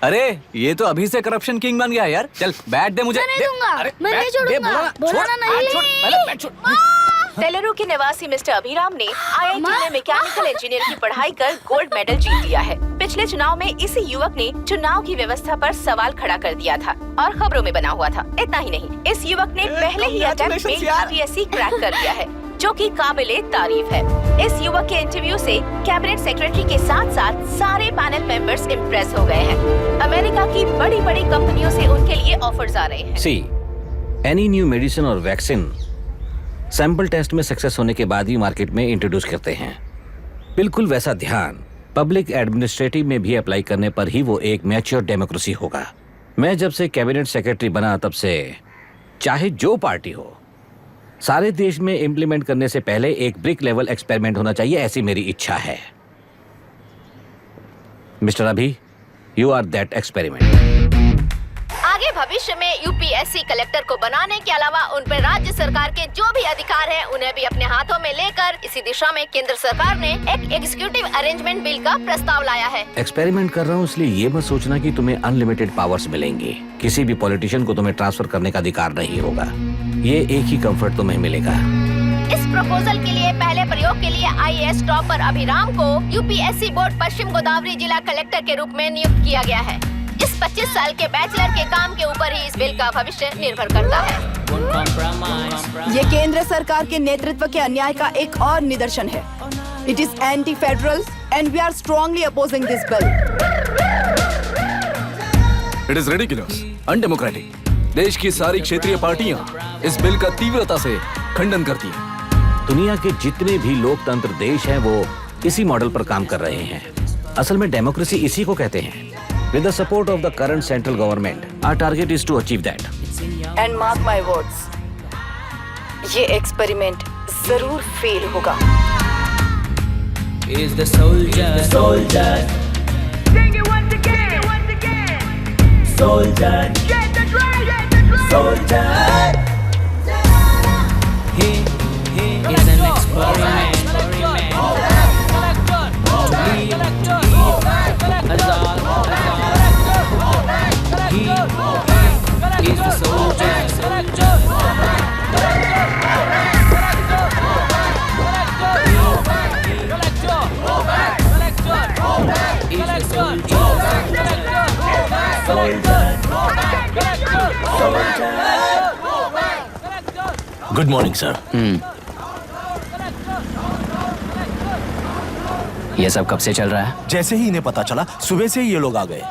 अरे ये तो अभी से करप्शन किंग बन गया यार। चल बैट दे मुझे। मैं नहीं दे। दूंगा। अरे, मैं नहीं बैट दे, छोड़ूंगा। बोला ना बैट छोड़, पहले नहीं। बैट छोड़। तेलुरु के निवासी मिस्टर अभिराम ने IIT में मैकेनिकल इंजीनियर की पढ़ाई कर गोल्ड मेडल जीत लिया है। पिछले चुनाव में इसी युवक ने चुनाव की व्यवस्था पर सवाल खड़ा कर दिया था और खबरों में बना हुआ था। इतना ही नहीं, इस युवक ने पहले ही अटेम्प्ट में UPSC क्रैक कर लिया है, जो कि काबिले तारीफ है। इस युवक के इंटरव्यू से कैबिनेट सेक्रेटरी के साथ साथ सारे पैनल मेंबर्स इम्प्रेस हो गए हैं। अमेरिका की बड़ी बड़ी कंपनियों से उनके लिए ऑफर्स आ रहे हैं। सी एनी न्यू मेडिसिन और वैक्सीन सैंपल टेस्ट में सक्सेस होने के बाद ही मार्केट में इंट्रोड्यूस करते हैं। बिल्कुल वैसा ध्यान पब्लिक एडमिनिस्ट्रेटिव में भी अप्लाई करने पर ही वो एक मैच्योर डेमोक्रेसी होगा। मैं जब से कैबिनेट सेक्रेटरी बना तब से चाहे जो पार्टी हो, सारे देश में इम्प्लीमेंट करने से पहले एक ब्रिक लेवल एक्सपेरिमेंट होना चाहिए, ऐसी मेरी इच्छा है। मिस्टर अभी, यू आर दैट एक्सपेरिमेंट। आगे भविष्य में UPSC कलेक्टर को बनाने के अलावा उन पर राज्य सरकार के जो भी अधिकार हैं, उन्हें भी अपने हाथों में लेकर इसी दिशा में केंद्र सरकार ने एक एग्जीक्यूटिव अरेंजमेंट बिल का प्रस्ताव लाया है। एक्सपेरिमेंट कर रहा हूँ इसलिए ये मत सोचना कि तुम्हें अनलिमिटेड पावर्स मिलेंगे। किसी भी पॉलिटिशियन को तुम्हें ट्रांसफर करने का अधिकार नहीं होगा। ये एक ही कंफर्ट तुम्हें मिलेगा। इस प्रपोजल के लिए पहले प्रयोग के लिए IAS टॉपर अभिराम को UPSC बोर्ड पश्चिम गोदावरी जिला कलेक्टर के रूप में नियुक्त किया गया है। इस 25 साल के बैचलर के काम के ऊपर ही इस बिल का भविष्य निर्भर करता है। ये केंद्र सरकार के नेतृत्व के अन्याय का एक और निदर्शन है। It is anti federal and we are strongly opposing this bill. It is ridiculous, undemocratic. देश की सारी क्षेत्रीय पार्टियां इस बिल का तीव्रता से खंडन करती हैं। दुनिया के जितने भी लोकतंत्र देश हैं वो इसी मॉडल पर काम कर रहे हैं। असल में डेमोक्रेसी इसी को कहते हैं। With the support of the current central government, our target is to achieve that. And mark my words, ये एक्सपेरिमेंट जरूर फेल होगा। Is the soldier. Sing it once again. Soldier. Get the drum. Soldier. He is an experiment. He is the soldier. Good morning sir. ये सब कब से चल रहा है? जैसे ही इन्हें पता चला सुबह से ही ये लोग आ गए।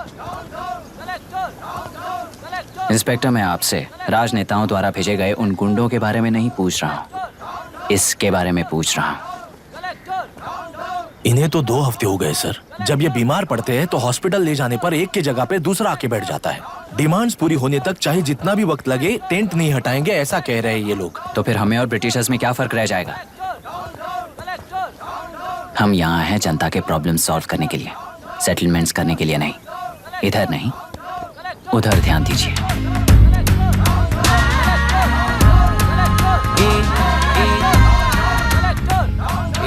इंस्पेक्टर, मैं आपसे राजनेताओं द्वारा भेजे गए उन गुंडों के बारे में नहीं पूछ रहा हूँ, इसके बारे में पूछ रहा हूँ। इन्हें तो 2 हफ्ते हो गए सर। जब ये बीमार पड़ते हैं तो हॉस्पिटल ले जाने पर एक की जगह पे दूसरा आके बैठ जाता है। डिमांड्स पूरी होने तक चाहे जितना भी वक्त लगे टेंट नहीं हटाएंगे, ऐसा कह रहे हैं ये लोग। तो फिर हमें और ब्रिटिशर्स में क्या फर्क रह जाएगा? हम यहाँ हैं जनता के प्रॉब्लम सॉल्व करने के लिए, सेटलमेंट्स करने के लिए नहीं। इधर नहीं, उधर ध्यान दीजिए।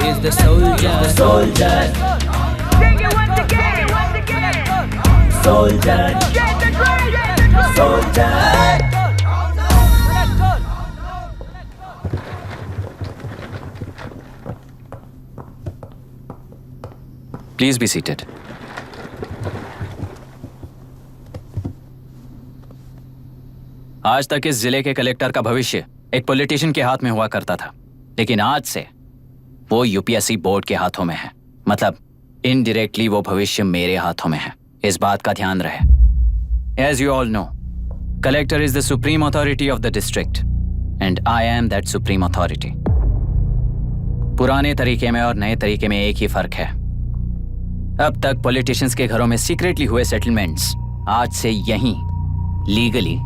Is the soldier. Sing it once again. Soldier. Get the drum. Soldier. Please be seated. आज तक इस जिले के कलेक्टर का भविष्य एक पॉलिटिशियन के हाथ में हुआ करता था, लेकिन आज से वो यूपीएससी बोर्ड के हाथों में है। मतलब इनडायरेक्टली वो भविष्य मेरे हाथों में है। इस बात का ध्यान रहे। As you all know, collector is the supreme authority of the district and I am that supreme authority. पुराने तरीके में और नए तरीके में एक ही फर्क है। अब तक पॉलिटिशियंस के घरों में सीक्रेटली हुए सेटलमेंट्स आज से यहीं लीगली,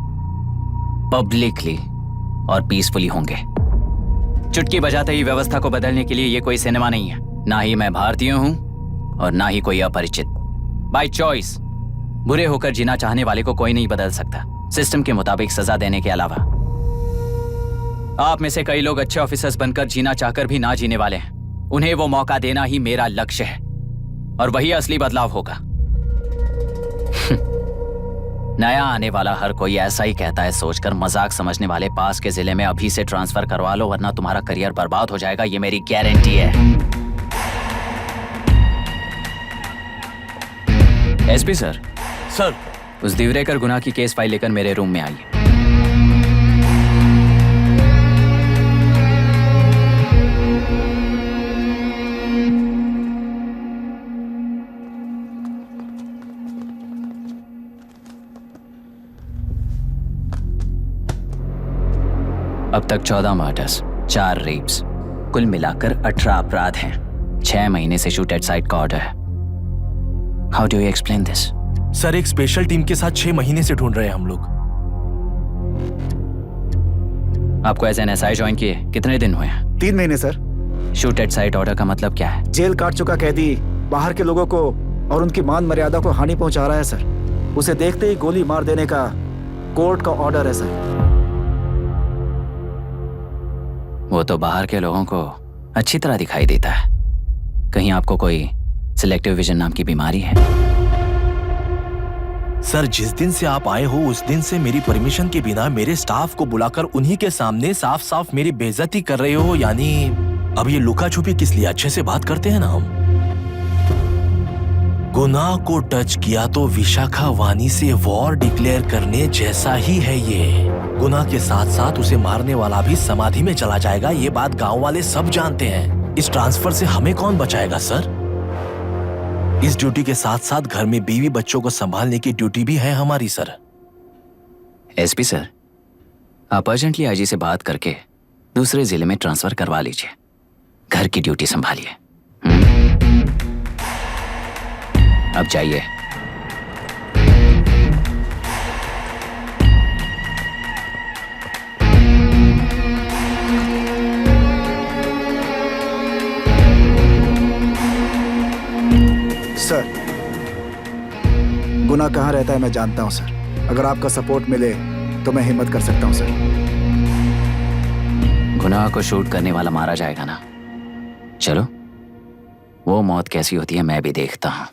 पब्लिकली और पीसफुली होंगे। चुटकी बजाते ही व्यवस्था को बदलने के लिए ये कोई सिनेमा नहीं है। ना ही मैं भारतीय हूं और ना ही कोई अपरिचित। बाय चॉइस बुरे होकर जीना चाहने वाले को कोई नहीं बदल सकता, सिस्टम के मुताबिक सजा देने के अलावा। आप में से कई लोग अच्छे ऑफिसर्स बनकर जीना चाहकर भी ना जीने वाले हैं। उन्हें वो मौका देना ही मेरा लक्ष्य है और वही असली बदलाव होगा। नया आने वाला हर कोई ऐसा ही कहता है सोचकर मजाक समझने वाले पास के जिले में अभी से ट्रांसफर करवा लो, वरना तुम्हारा करियर बर्बाद हो जाएगा। ये मेरी गारंटी है। SP sir. सर। उस दिवरेकर गुनाह की केस फाइल लेकर मेरे रूम में आइए। अब तक 14 मर्डर्स, 4 रेप्स, कुल मिलाकर 18 अपराध हैं। 6 महीने से शूट एट साइट का ऑर्डर है। How do you explain this? Sir, एक स्पेशल टीम के साथ 6 महीने से ढूंढ रहे हैं हम लोग। आपको एज एन एसआई ज्वाइन किए कितने दिन हुए हैं? 3 महीने sir. Shoot at site order का मतलब क्या है? जेल काट चुका कैदी बाहर के लोगों को और उनकी मान मर्यादा को हानि पहुंचा रहा है सर। उसे देखते ही गोली मार देने का कोर्ट का ऑर्डर है सर। वो तो बाहर के लोगों को अच्छी तरह दिखाई देता है। कहीं आपको कोई सिलेक्टिव विजन नाम की बीमारी है? सर, जिस दिन से आप आए हो उस दिन से मेरी परमिशन के बिना मेरे स्टाफ को बुलाकर उन्हीं के सामने साफ साफ मेरी बेइज्जती कर रहे हो। यानी अब ये लुका छुपी किस लिए? अच्छे से बात करते हैं ना हम। गुनाह को टच किया तो विशाखा वानी से वॉर डिक्लेयर करने जैसा ही है ये। गुनाह के साथ साथ उसे मारने वाला भी समाधि में चला जाएगा। ये बात गांव वाले सब जानते हैं। इस ट्रांसफर से हमें कौन बचाएगा सर? इस ड्यूटी के साथ साथ घर में बीवी बच्चों को संभालने की ड्यूटी भी है हमारी सर। एसपी सर, आप अर्जेंटली आईजी से बात करके दूसरे जिले में ट्रांसफर करवा लीजिए। घर की ड्यूटी संभालिए। अब जाइए। सर, गुनाह कहाँ रहता है मैं जानता हूं सर। अगर आपका सपोर्ट मिले तो मैं हिम्मत कर सकता हूं सर। गुनाह को शूट करने वाला मारा जाएगा ना? चलो, वो मौत कैसी होती है मैं भी देखता हूं।